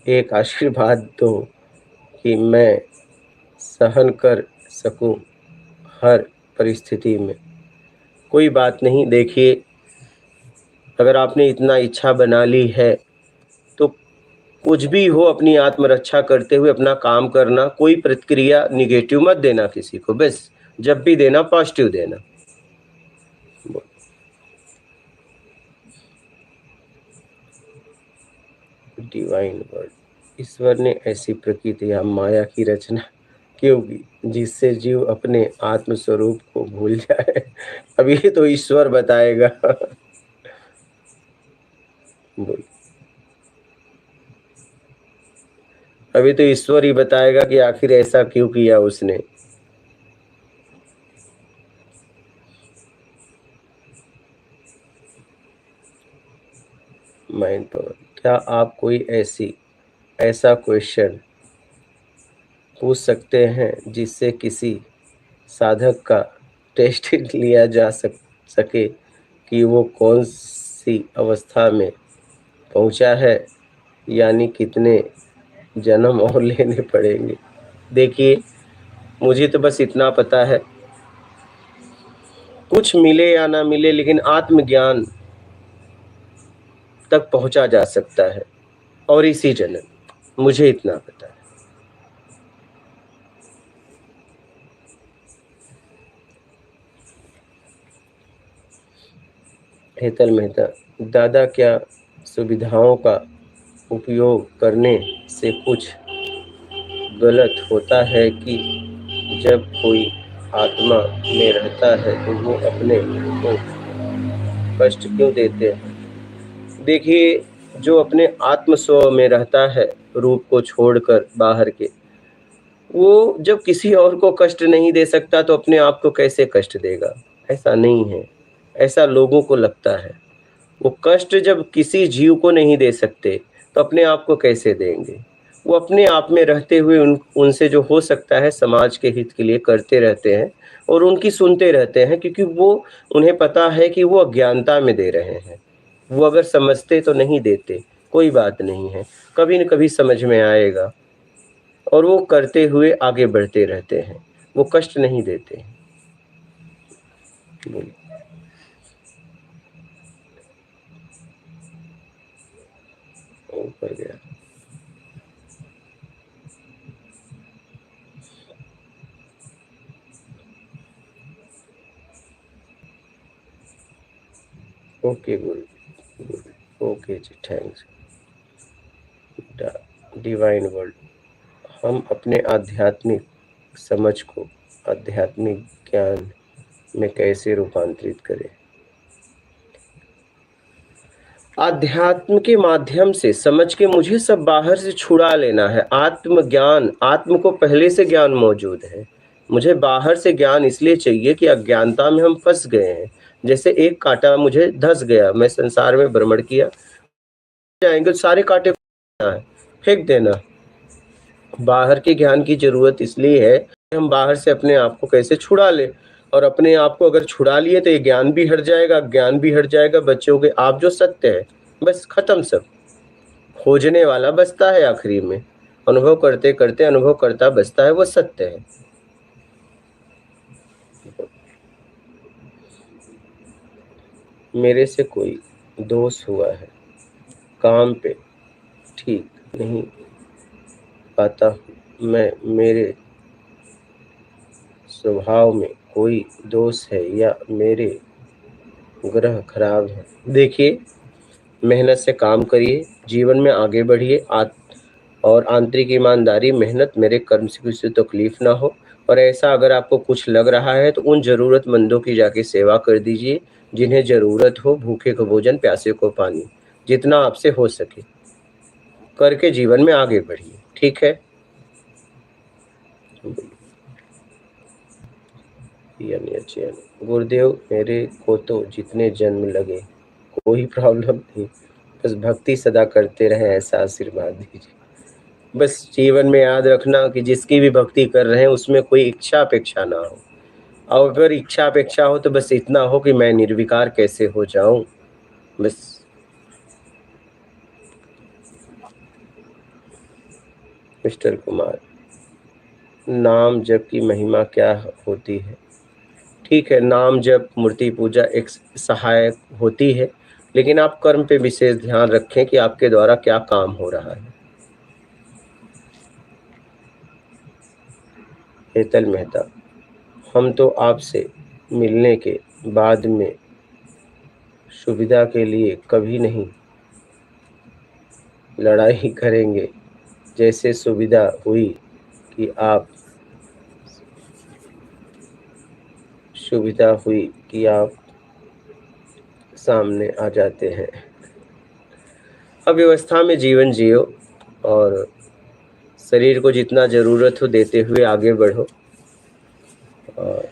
एक आशीर्वाद दो कि मैं सहन कर सकूं हर परिस्थिति में। कोई बात नहीं, देखिए, अगर आपने इतना इच्छा बना ली है तो कुछ भी हो, अपनी आत्मरक्षा करते हुए अपना काम करना। कोई प्रतिक्रिया निगेटिव मत देना किसी को, बस जब भी देना पॉजिटिव देना। डिवाइन वर्ड, ईश्वर ने ऐसी प्रकृति या माया की रचना क्यों की जिससे जीव अपने आत्म स्वरूप को भूल जाए? अब ये तो ईश्वर बताएगा। बोल, अभी तो ईश्वर ही बताएगा कि आखिर ऐसा क्यों किया उसने। माइंड पावर, क्या आप कोई ऐसा क्वेश्चन पूछ सकते हैं जिससे किसी साधक का टेस्ट लिया जा सके कि वो कौन सी अवस्था में पहुंचा है, यानी कितने जन्म और लेने पड़ेंगे? देखिए, मुझे तो बस इतना पता है, कुछ मिले या ना मिले, लेकिन आत्मज्ञान तक पहुंचा जा सकता है, और इसी जन्म, मुझे इतना पता है। हेतल मेहता, दादा, क्या सुविधाओं का उपयोग करने से कुछ गलत होता है कि जब कोई आत्मा में रहता है तो वो अपने को कष्ट क्यों देते हैं? देखिए, जो अपने आत्म स्व में रहता है, रूप को छोड़कर बाहर के, वो जब किसी और को कष्ट नहीं दे सकता तो अपने आप को कैसे कष्ट देगा? ऐसा नहीं है, ऐसा लोगों को लगता है। वो कष्ट जब किसी जीव को नहीं दे सकते, तो अपने आप को कैसे देंगे? वो अपने आप में रहते हुए उनसे जो हो सकता है समाज के हित के लिए करते रहते हैं और उनकी सुनते रहते हैं, क्योंकि वो उन्हें पता है कि वो अज्ञानता में दे रहे हैं। वो अगर समझते तो नहीं देते, कोई बात नहीं है, कभी न कभी समझ में आएगा और वो करते हुए आगे बढ़ते रहते हैं, वो कष्ट नहीं देते हैं। बोलिए। ऊपर गया। ओके गुरु, ओके जी, थैंक्स। डिवाइन वर्ल्ड, हम अपने आध्यात्मिक समझ को आध्यात्मिक ज्ञान में कैसे रूपांतरित करें? आध्यात्म के माध्यम से समझ के मुझे सब बाहर से छुड़ा लेना है। आत्मज्ञान, आत्म को पहले से ज्ञान मौजूद है, मुझे बाहर से ज्ञान इसलिए चाहिए कि अज्ञानता में हम फंस गए हैं। जैसे एक कांटा मुझे धस गया, मैं संसार में भ्रमण किया, जाएंगे सारे कांटे फेंक देना। बाहर के ज्ञान की जरूरत इसलिए है कि हम बाहर से अपने आप को कैसे छुड़ा लें, और अपने आप को अगर छुड़ा लिए तो ये ज्ञान भी हट जाएगा, ज्ञान भी हट जाएगा, बच्चों आप जो सत्य है, बस खत्म सब। खोजने वाला बचता है आखिरी में, अनुभव करते करते अनुभव करता बचता है, वो सत्य है। मेरे से कोई दोष हुआ है काम पे, ठीक नहीं पाता हूँ मैं, मेरे स्वभाव में कोई दोष है या मेरे ग्रह खराब है? देखिए, मेहनत से काम करिए, जीवन में आगे बढ़िए, और आंतरिक ईमानदारी, मेहनत, मेरे कर्म से किसी तकलीफ ना हो। और ऐसा अगर आपको कुछ लग रहा है तो उन जरूरतमंदों की जाके सेवा कर दीजिए जिन्हें जरूरत हो, भूखे को भोजन, प्यासे को पानी, जितना आपसे हो सके करके जीवन में आगे बढ़िए, ठीक है? गुरुदेव, मेरे को तो जितने जन्म लगे कोई प्रॉब्लम नहीं, बस भक्ति सदा करते रहे, ऐसा आशीर्वाद दीजिए। बस जीवन में याद रखना कि जिसकी भी भक्ति कर रहे हैं उसमें कोई इच्छा अपेक्षा ना हो, और अगर इच्छा अपेक्षा हो तो बस इतना हो कि मैं निर्विकार कैसे हो जाऊं, बस। मिस्टर कुमार, नाम जप की महिमा क्या होती है? ठीक है, नाम जप, मूर्ति पूजा एक सहायक होती है, लेकिन आप कर्म पे विशेष ध्यान रखें कि आपके द्वारा क्या काम हो रहा है। हेतल मेहता, हम तो आपसे मिलने के बाद में सुविधा के लिए कभी नहीं लड़ाई करेंगे, जैसे सुविधा हुई कि आप सामने आ जाते हैं। अव्यवस्था में जीवन जियो और शरीर को जितना जरूरत हो देते हुए आगे बढ़ो, और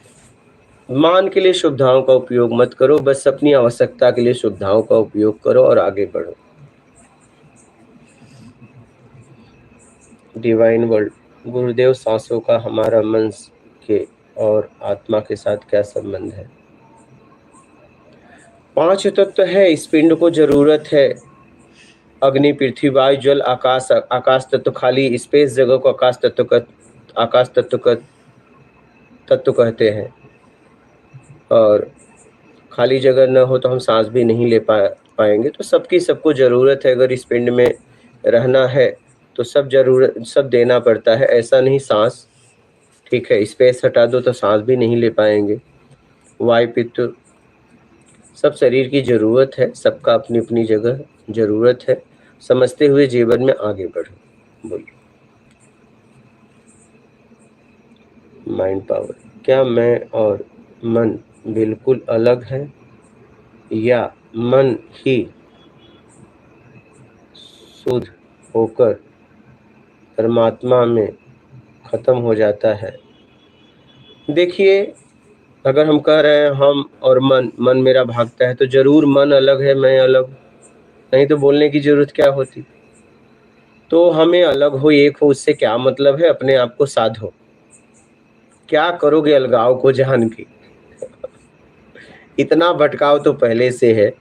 मान के लिए सुविधाओं का उपयोग मत करो, बस अपनी आवश्यकता के लिए सुविधाओं का उपयोग करो और आगे बढ़ो। डिवाइन वर्ल्ड, गुरुदेव, सांसों का हमारा मन के और आत्मा के साथ क्या संबंध है? 5 तत्व है, इस पिंड को जरूरत है। अग्नि, पृथ्वी, वायु, जल, आकाश। आकाश तत्व खाली स्पेस जगह को आकाश तत्व का तत्व कहते हैं, और खाली जगह न हो तो हम सांस भी नहीं ले पाएंगे। तो सबकी सबको जरूरत है, अगर इस पिंड में रहना है तो सब देना पड़ता है, ऐसा नहीं सांस, ठीक है, स्पेस हटा दो तो सांस भी नहीं ले पाएंगे। वायु, पित्त, सब शरीर की जरूरत है, सबका अपनी अपनी जगह जरूरत है, समझते हुए जीवन में आगे बढ़ो। बोलिए। माइंड पावर, क्या मैं और मन बिल्कुल अलग है या मन ही शुद्ध होकर परमात्मा में खत्म हो जाता है? देखिए, अगर हम कह रहे हैं हम और मन मेरा भागता है, तो जरूर मन अलग है, मैं अलग, नहीं तो बोलने की जरूरत क्या होती। तो हमें अलग हो एक हो उससे क्या मतलब है, अपने आप को साधो। क्या करोगे अलगाव को जान के? इतना भटकाव तो पहले से है।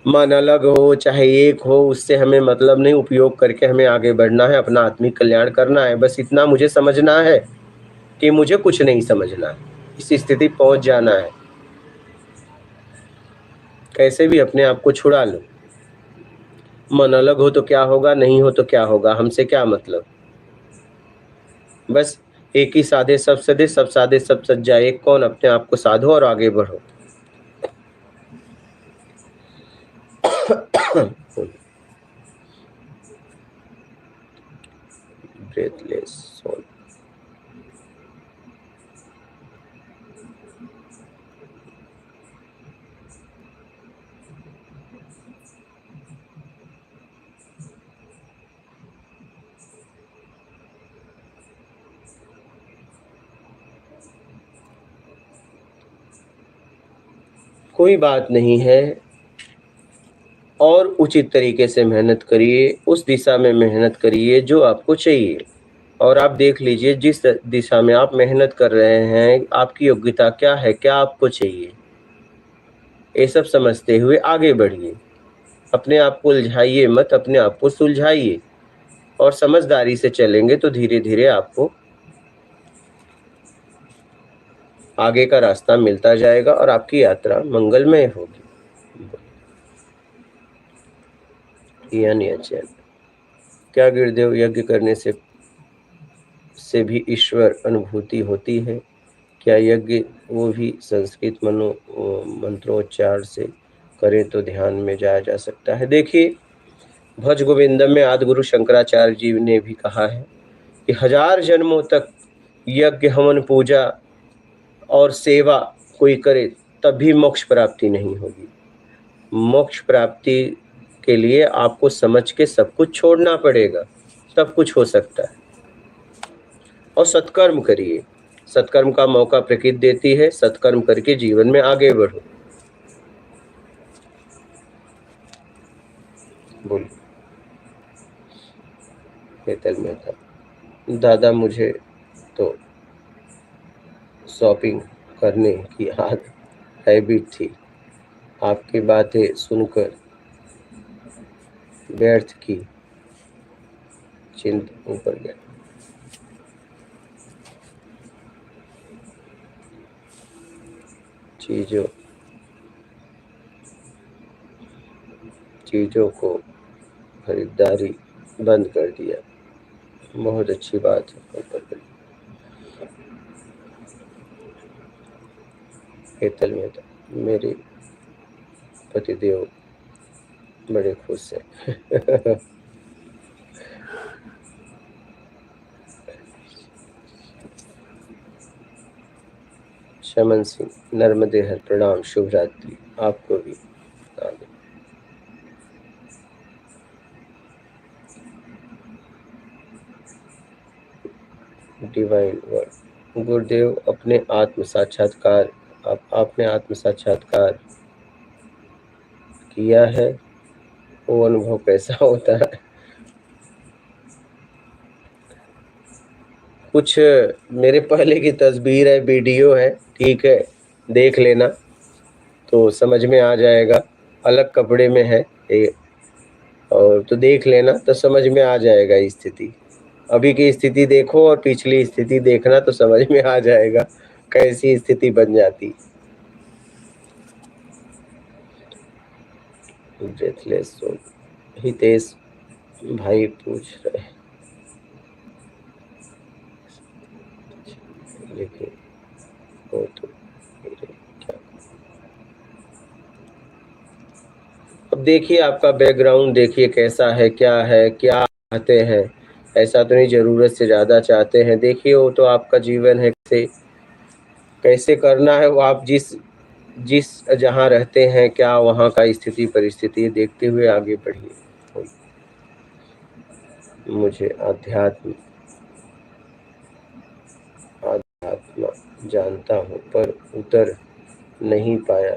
मन अलग हो चाहे एक हो, उससे हमें मतलब नहीं, उपयोग करके हमें आगे बढ़ना है, अपना आत्मिक कल्याण करना है। बस इतना मुझे समझना है कि मुझे कुछ नहीं समझना है, इस स्थिति पहुंच जाना है। कैसे भी अपने आप को छुड़ा लो। मन अलग हो तो क्या होगा, नहीं हो तो क्या होगा, हमसे क्या मतलब। बस एक ही साधे सब सदे, सब साधे सब सज्जा एक कौन, अपने आप को साधो और आगे बढ़ो। Breathless soul. कोई बात नहीं है, और उचित तरीके से मेहनत करिए, उस दिशा में मेहनत करिए जो आपको चाहिए। और आप देख लीजिए जिस दिशा में आप मेहनत कर रहे हैं, आपकी योग्यता क्या है, क्या आपको चाहिए, ये सब समझते हुए आगे बढ़िए। अपने आप को उलझाइए मत, अपने आप को सुलझाइए, और समझदारी से चलेंगे तो धीरे धीरे आपको आगे का रास्ता मिलता जाएगा और आपकी यात्रा मंगलमय होगी। क्या गुरुदेव, यज्ञ करने से भी ईश्वर अनुभूति होती है? क्या यज्ञ वो भी संस्कृत मंत्रोच्चार से करें तो ध्यान में जाया जा सकता है? देखिए, भज गोविंदम में आदि गुरु शंकराचार्य जी ने भी कहा है कि 1000 जन्मों तक यज्ञ हवन पूजा और सेवा कोई करे तब भी मोक्ष प्राप्ति नहीं होगी। मोक्ष प्राप्ति के लिए आपको समझ के सब कुछ छोड़ना पड़ेगा, तब कुछ हो सकता है। और सत्कर्म करिए, सत्कर्म का मौका प्रकृति देती है, सत्कर्म करके जीवन में आगे बढ़ो। बोलिए। हेतल मेहता, दादा मुझे तो शॉपिंग करने की आदत हैबिट थी, आपकी बातें सुनकर व्यर्थ की चिंता ऊपर गया। चीजों को खरीदारी बंद कर दिया। बहुत अच्छी बात है। हेतल मेहता, मेरे पतिदेव बड़े खुश हैं। शमन सिंह, नर्मदे हर प्रणाम, शुभ रात्रि आपको भी। डिवाइन वर्ड, गुरुदेव अपने आत्म साक्षात्कार, आपने आत्म साक्षात्कार किया है, वो अनुभव कैसा होता है? कुछ मेरे पहले की तस्वीर है, वीडियो है, ठीक है, देख लेना तो समझ में आ जाएगा। अलग कपड़े में है ये, और तो देख लेना तो समझ में आ जाएगा स्थिति। अभी की स्थिति देखो और पिछली स्थिति देखना तो समझ में आ जाएगा कैसी स्थिति बन जाती। ब्रेथलेस सोल, हितेश भाई पूछ रहे, लेकिन वो तो क्या। अब देखिए आपका बैकग्राउंड देखिए कैसा है, क्या है, क्या चाहते हैं। ऐसा तो नहीं जरूरत से ज़्यादा चाहते हैं। देखिए वो तो आपका जीवन है, कैसे कैसे करना है वो आप जिस जिस जहाँ रहते हैं, क्या वहाँ का स्थिति परिस्थिति देखते हुए आगे बढ़िए। मुझे अध्यात्म जानता हूँ पर उतर नहीं पाया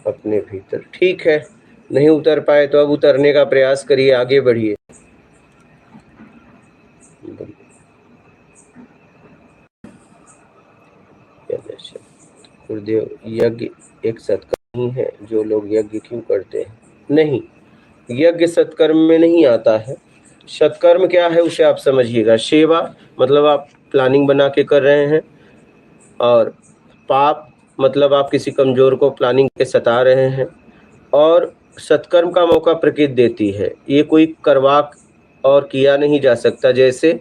अपने भीतर। ठीक है, नहीं उतर पाए तो अब उतरने का प्रयास करिए, आगे बढ़िए। गुरुदेव, यज्ञ एक सत्कर्म ही है, जो लोग यज्ञ क्यों करते हैं? नहीं, यज्ञ सत्कर्म में नहीं आता है। सत्कर्म क्या है उसे आप समझिएगा। सेवा मतलब आप प्लानिंग बना के कर रहे हैं, और पाप मतलब आप किसी कमजोर को प्लानिंग के सता रहे हैं। और सत्कर्म का मौका प्रकृति देती है, ये कोई करवा और किया नहीं जा सकता। जैसे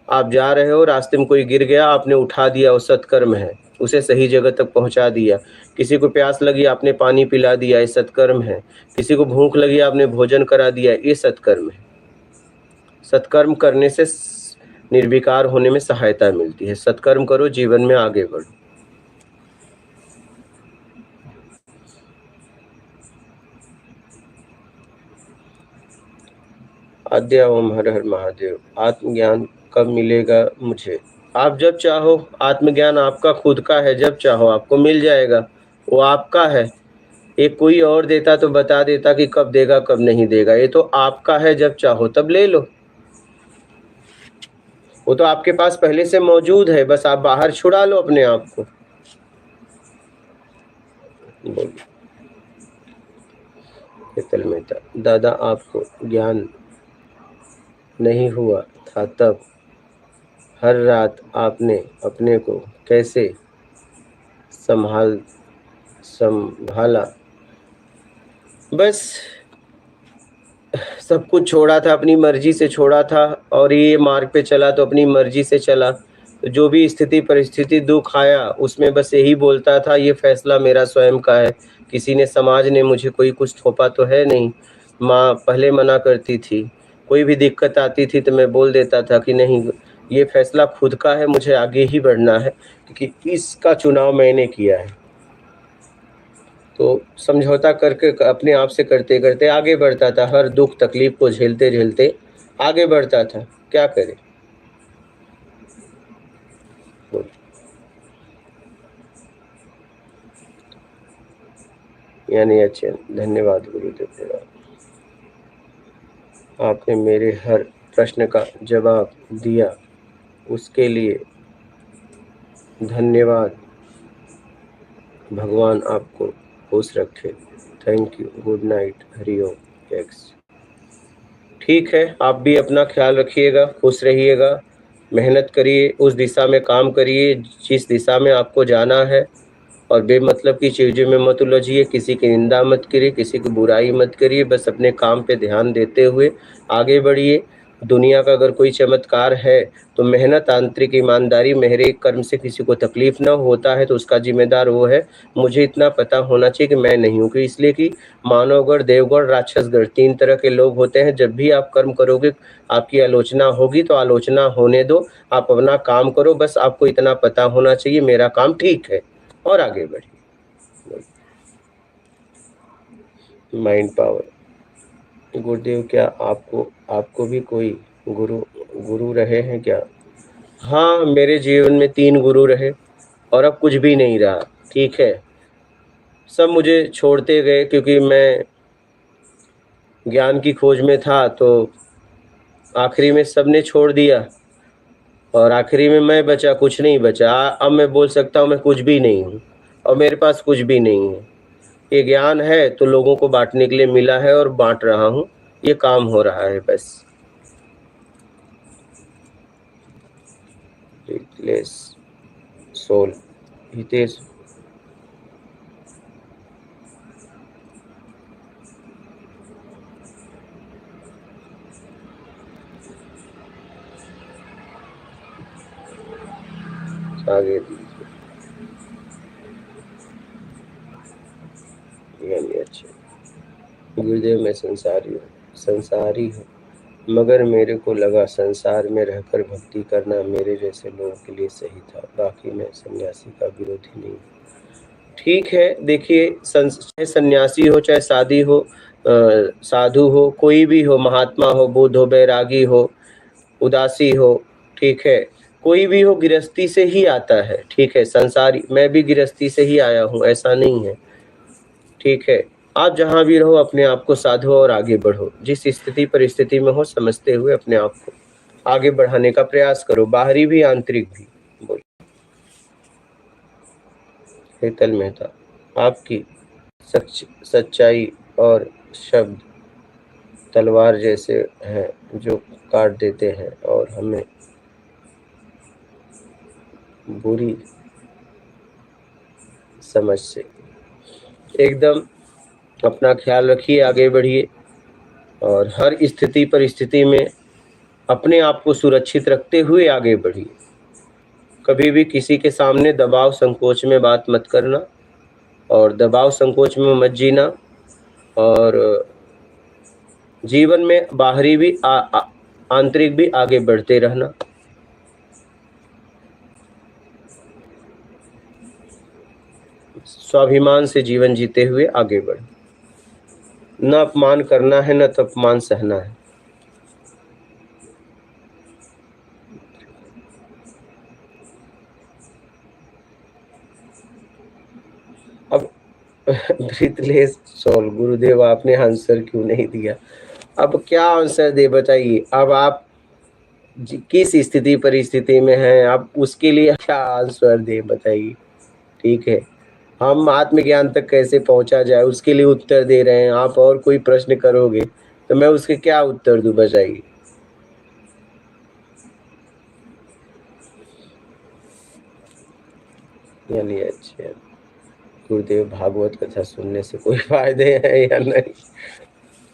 आप जा रहे हो, रास्ते में कोई गिर गया, आपने उठा दिया, वो सत्कर्म है, उसे सही जगह तक पहुंचा दिया। किसी को प्यास लगी, आपने पानी पिला दिया, ये सत्कर्म है। किसी को भूख लगी, आपने भोजन करा दिया, ये सत्कर्म है। सत्कर्म करने से निर्विकार होने में सहायता मिलती है। सत्कर्म करो, जीवन में आगे बढ़ो। आद्या ओम हर हर महादेव। आत्मज्ञान कब मिलेगा मुझे? आप जब चाहो। आत्मज्ञान आपका खुद का है, जब चाहो आपको मिल जाएगा, वो आपका है। एक कोई और देता तो बता देता कि कब देगा कब नहीं देगा, ये तो आपका है, जब चाहो तब ले लो। वो तो आपके पास पहले से मौजूद है, बस आप बाहर छुड़ा लो अपने आप को। बोलिए। शीतल मेहता, दादा आपको ज्ञान नहीं हुआ था तब हर रात आपने अपने को कैसे संभाला? बस सब कुछ छोड़ा था, अपनी मर्जी से छोड़ा था, और ये मार्ग पे चला तो अपनी मर्जी से चला। तो जो भी स्थिति परिस्थिति दुख आया, उसमें बस यही बोलता था, ये फैसला मेरा स्वयं का है। किसी ने, समाज ने मुझे कोई कुछ थोपा तो है नहीं। माँ पहले मना करती थी, कोई भी दिक्कत आती थी तो मैं बोल देता था कि नहीं, ये फैसला खुद का है, मुझे आगे ही बढ़ना है, क्योंकि इसका चुनाव मैंने किया है। तो समझौता करके अपने आप से करते करते आगे बढ़ता था, हर दुख तकलीफ को झेलते झेलते आगे बढ़ता था। क्या करे? यानी अच्छे, धन्यवाद गुरुदेव। आपने मेरे हर प्रश्न का जवाब दिया, उसके लिए धन्यवाद। भगवान आपको खुश रखे। Thank you. Good night. Hariom. X. ठीक है, आप भी अपना ख्याल रखिएगा, खुश रहिएगा, मेहनत करिए, उस दिशा में काम करिए जिस दिशा में आपको जाना है, और बेमतलब की चीज़ों में मत उलझिए, किसी की निंदा मत करिए, किसी की बुराई मत करिए, बस अपने काम पे ध्यान देते हुए आगे बढ़िए। दुनिया का अगर कोई चमत्कार है तो मेहनत, आंतरिक ईमानदारी, मेहरे कर्म से किसी को तकलीफ ना होता है तो उसका जिम्मेदार वो है। मुझे इतना पता होना चाहिए कि मैं नहीं हूँ, कि इसलिए कि मानवगण, देवगण, राक्षसगण, 3 तरह के लोग होते हैं। जब भी आप कर्म करोगे, आपकी आलोचना होगी तो आलोचना होने दो, आप अपना काम करो। बस आपको इतना पता होना चाहिए, मेरा काम ठीक है, और आगे बढ़िए। Mind power. गुरुदेव, क्या आपको भी कोई गुरु गुरु रहे हैं क्या? हाँ, मेरे जीवन में 3 गुरु रहे, और अब कुछ भी नहीं रहा। ठीक है, सब मुझे छोड़ते गए, क्योंकि मैं ज्ञान की खोज में था, तो आखिरी में सबने छोड़ दिया, और आखिरी में मैं बचा, कुछ नहीं बचा। अब मैं बोल सकता हूँ मैं कुछ भी नहीं हूँ, और मेरे पास कुछ भी नहीं है। ये ज्ञान है तो लोगों को बांटने के लिए मिला है, और बांट रहा हूँ, ये काम हो रहा है बस। Replace soul. हितेश, आगे दीजिए। यानी अच्छा, गुरुदेव मैं संसारी हूँ। मगर मेरे को लगा संसार में रहकर भक्ति करना मेरे जैसे लोगों के लिए सही था, बाकी मैं सन्यासी का विरोधी नहीं। ठीक है, देखिए चाहे सन्यासी हो, चाहे साधी हो, साधु हो, कोई भी हो, महात्मा हो, बुद्ध हो, बैरागी हो, उदासी हो, ठीक है, कोई भी हो, गृहस्थी से ही आता है, ठीक है, संसारी, मैं भी गृहस्थी से ही आया हूँ, ऐसा नहीं है, ठीक है। आप जहाँ भी रहो अपने आप को साधो और आगे बढ़ो, जिस स्थिति परिस्थिति में हो समझते हुए अपने आप को आगे बढ़ाने का प्रयास करो, बाहरी भी आंतरिक भी। बोलिए। हेतल मेहता, आपकी सच्चाई और शब्द तलवार जैसे हैं जो काट देते हैं और हमें बुरी समझ से। एकदम अपना ख्याल रखिए, आगे बढ़िए और हर स्थिति परिस्थिति में अपने आप को सुरक्षित रखते हुए आगे बढ़िए। कभी भी किसी के सामने दबाव संकोच में बात मत करना और दबाव संकोच में मत जीना, और जीवन में बाहरी भी आंतरिक भी आगे बढ़ते रहना। स्वाभिमान से जीवन जीते हुए आगे बढ़, न अपमान करना है न तो अपमान सहना है। अब ब्रीथलेस सोल, गुरुदेव आपने आंसर क्यों नहीं दिया? अब क्या आंसर दे बताइए? अब आप किस स्थिति परिस्थिति में हैं, आप उसके लिए क्या आंसर दे बताइए? ठीक है, हम आत्मज्ञान तक कैसे पहुंचा जाए उसके लिए उत्तर दे रहे हैं, आप और कोई प्रश्न करोगे तो मैं उसके क्या उत्तर दूं बताइए? यानी अच्छा, गुरुदेव भागवत कथा सुनने से कोई फायदे हैं या नहीं?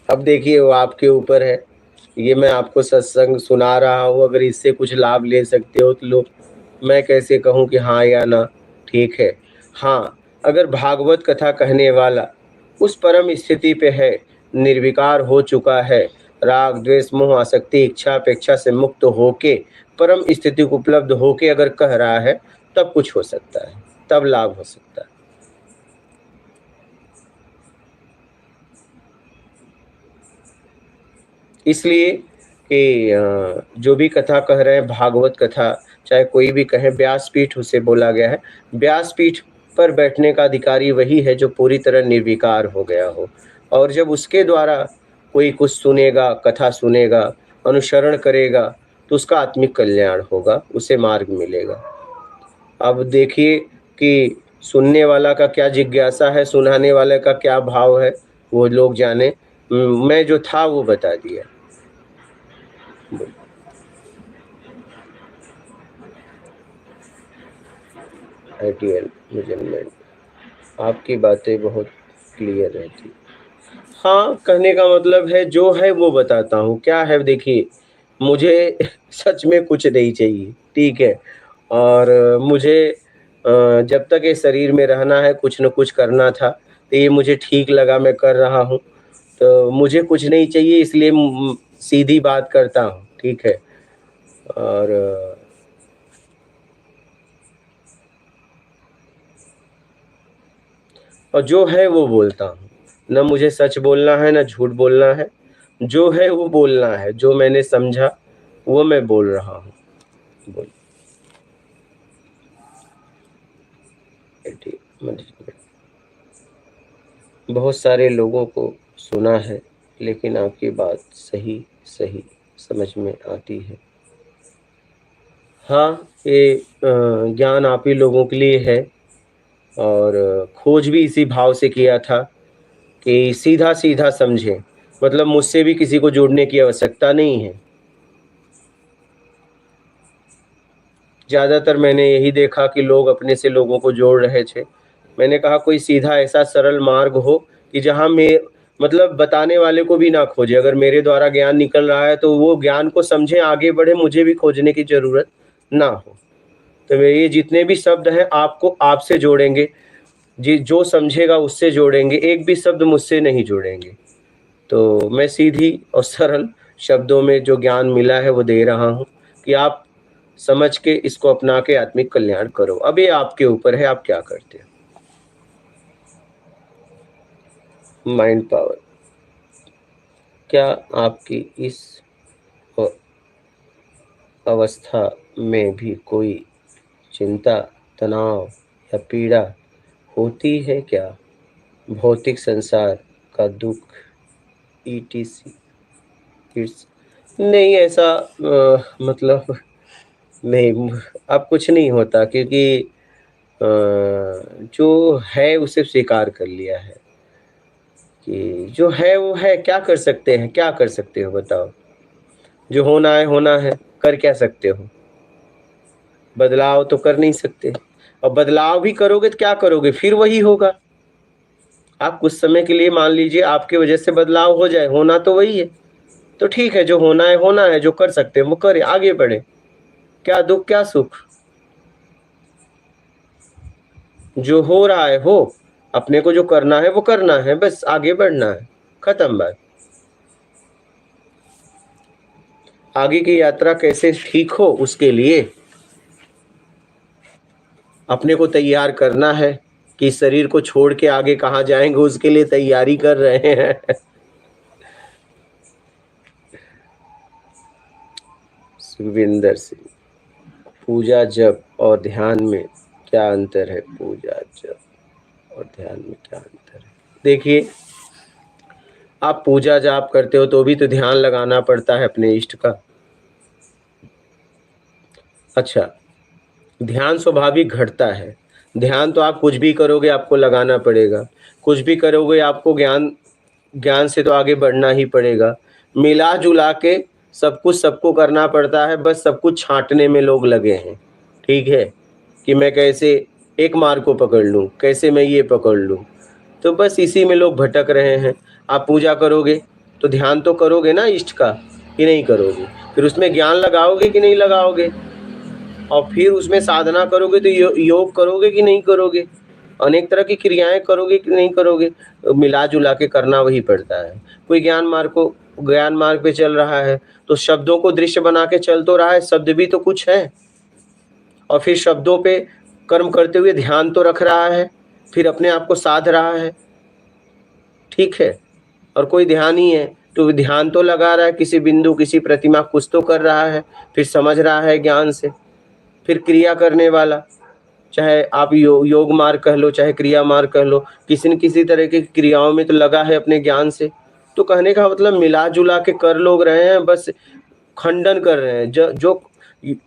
अब देखिए वो आपके ऊपर है, ये मैं आपको सत्संग सुना रहा हूँ, अगर इससे कुछ लाभ ले सकते हो तो लो, मैं कैसे कहूँ कि हाँ या ना? ठीक है, हाँ, अगर भागवत कथा कहने वाला उस परम स्थिति पे है, निर्विकार हो चुका है, राग द्वेष मोह आसक्ति इच्छा अपेक्षा से मुक्त होके परम स्थिति को उपलब्ध होके अगर कह रहा है, तब कुछ हो सकता है, तब लाभ हो सकता है। इसलिए कि जो भी कथा कह रहे हैं, भागवत कथा चाहे कोई भी कहे, व्यासपीठ उसे बोला गया है, व्यासपीठ पर बैठने का अधिकारी वही है जो पूरी तरह निर्विकार हो गया हो, और जब उसके द्वारा कोई कुछ सुनेगा, कथा सुनेगा, अनुसरण करेगा तो उसका आत्मिक कल्याण होगा, उसे मार्ग मिलेगा। अब देखिए कि सुनने वाला का क्या जिज्ञासा है, सुनाने वाले का क्या भाव है, वो लोग जाने। मैं जो था वो बता दिया। आईटीएल मेजरमेंट, आपकी बातें बहुत क्लियर रहती। हाँ, कहने का मतलब है जो है वो बताता हूँ, क्या है देखिए, मुझे सच में कुछ नहीं चाहिए, ठीक है, और मुझे जब तक ये शरीर में रहना है कुछ न कुछ करना था, तो ये मुझे ठीक लगा, मैं कर रहा हूँ, तो मुझे कुछ नहीं चाहिए, इसलिए सीधी बात करता हूँ, ठीक है, और जो है वो बोलता हूँ, न मुझे सच बोलना है न झूठ बोलना है, जो है वो बोलना है, जो मैंने समझा वो मैं बोल रहा हूँ। बोल बहुत सारे लोगों को सुना है, लेकिन आपकी बात सही सही समझ में आती है। हाँ, ये ज्ञान आप ही लोगों के लिए है, और खोज भी इसी भाव से किया था कि सीधा सीधा समझें, मतलब मुझसे भी किसी को जोड़ने की आवश्यकता नहीं है। ज़्यादातर मैंने यही देखा कि लोग अपने से लोगों को जोड़ रहे थे। मैंने कहा कोई सीधा ऐसा सरल मार्ग हो कि जहाँ मैं मतलब बताने वाले को भी ना खोजे, अगर मेरे द्वारा ज्ञान निकल रहा है तो वो ज्ञान को समझे, आगे बढ़े, मुझे भी खोजने की ज़रूरत ना हो। तो ये जितने भी शब्द हैं आपको आपसे जोड़ेंगे, जी जो समझेगा उससे जोड़ेंगे, एक भी शब्द मुझसे नहीं जोड़ेंगे। तो मैं सीधी और सरल शब्दों में जो ज्ञान मिला है वो दे रहा हूँ कि आप समझ के इसको अपना के आत्मिक कल्याण करो। अब ये आपके ऊपर है, आप क्या करते हो। माइंड पावर, क्या आपकी इस अवस्था में भी कोई चिंता, तनाव या पीड़ा होती है क्या? भौतिक संसार का दुख, ईटीसी। इट्स नहीं, ऐसा मतलब नहीं, अब कुछ नहीं होता, क्योंकि जो है उसे स्वीकार कर लिया है कि जो है वो है। क्या कर सकते हैं, क्या कर सकते हो बताओ। जो होना है होना है, कर क्या सकते हो। बदलाव तो कर नहीं सकते, और बदलाव भी करोगे तो क्या करोगे, फिर वही होगा। आप कुछ समय के लिए मान लीजिए आपके वजह से बदलाव हो जाए, होना तो वही है। तो ठीक है, जो होना है होना है, जो कर सकते हैं वो करें, आगे बढ़े। क्या दुख क्या सुख, जो हो रहा है हो, अपने को जो करना है वो करना है, बस आगे बढ़ना है, खत्म बात। आगे की यात्रा कैसे ठीक हो उसके लिए अपने को तैयार करना है कि शरीर को छोड़ के आगे कहाँ जाएंगे, उसके लिए तैयारी कर रहे हैं। सुखविंदर सिंह, पूजा जप और ध्यान में क्या अंतर है? पूजा जप और ध्यान में क्या अंतर है? देखिए, आप पूजा जाप करते हो तो भी तो ध्यान लगाना पड़ता है अपने इष्ट का। अच्छा, ध्यान स्वाभाविक घटता है। ध्यान तो आप कुछ भी करोगे आपको लगाना पड़ेगा, कुछ भी करोगे आपको ज्ञान ज्ञान से तो आगे बढ़ना ही पड़ेगा। मिला जुला के सब कुछ सबको करना पड़ता है, बस सब कुछ छांटने में लोग लगे हैं। ठीक है, कि मैं कैसे एक मार्ग को पकड़ लूँ, कैसे मैं ये पकड़ लूँ, तो बस इसी में लोग भटक रहे हैं। आप पूजा करोगे तो ध्यान तो करोगे ना इष्ट का, कि नहीं करोगे? फिर उसमें ज्ञान लगाओगे कि नहीं लगाओगे? और फिर उसमें साधना करोगे तो योग करोगे कि नहीं करोगे? अनेक तरह की क्रियाएं करोगे कि नहीं करोगे? मिला जुला के करना वही पड़ता है। कोई ज्ञान मार्ग पे चल रहा है तो शब्दों को दृश्य बना के चल तो रहा है, शब्द भी तो कुछ है, और फिर शब्दों पे कर्म करते हुए ध्यान तो रख रहा है, फिर अपने आप को साध रहा है। ठीक है, और कोई ध्यान ही है तो ध्यान तो लगा रहा है, किसी बिंदु किसी प्रतिमा कुछ तो कर रहा है, फिर समझ रहा है ज्ञान से। फिर क्रिया करने वाला, चाहे आप योग मार्ग कह लो, चाहे क्रिया मार्ग कह लो, किसी न किसी तरह की क्रियाओं में तो लगा है अपने ज्ञान से। तो कहने का मतलब मिला जुला के कर लोग रहे हैं, बस खंडन कर रहे हैं। जो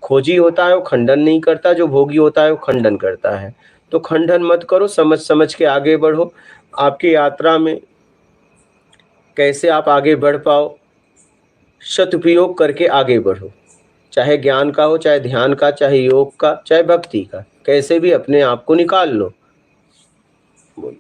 खोजी होता है वो खंडन नहीं करता, जो भोगी होता है वो खंडन करता है। तो खंडन मत करो, समझ समझ के आगे बढ़ो। आपकी यात्रा में कैसे आप आगे बढ़ पाओ, सदुपयोग करके आगे बढ़ो। चाहे ज्ञान का हो, चाहे ध्यान का, चाहे योग का, चाहे भक्ति का, कैसे भी अपने आप को निकाल लो। बोलो।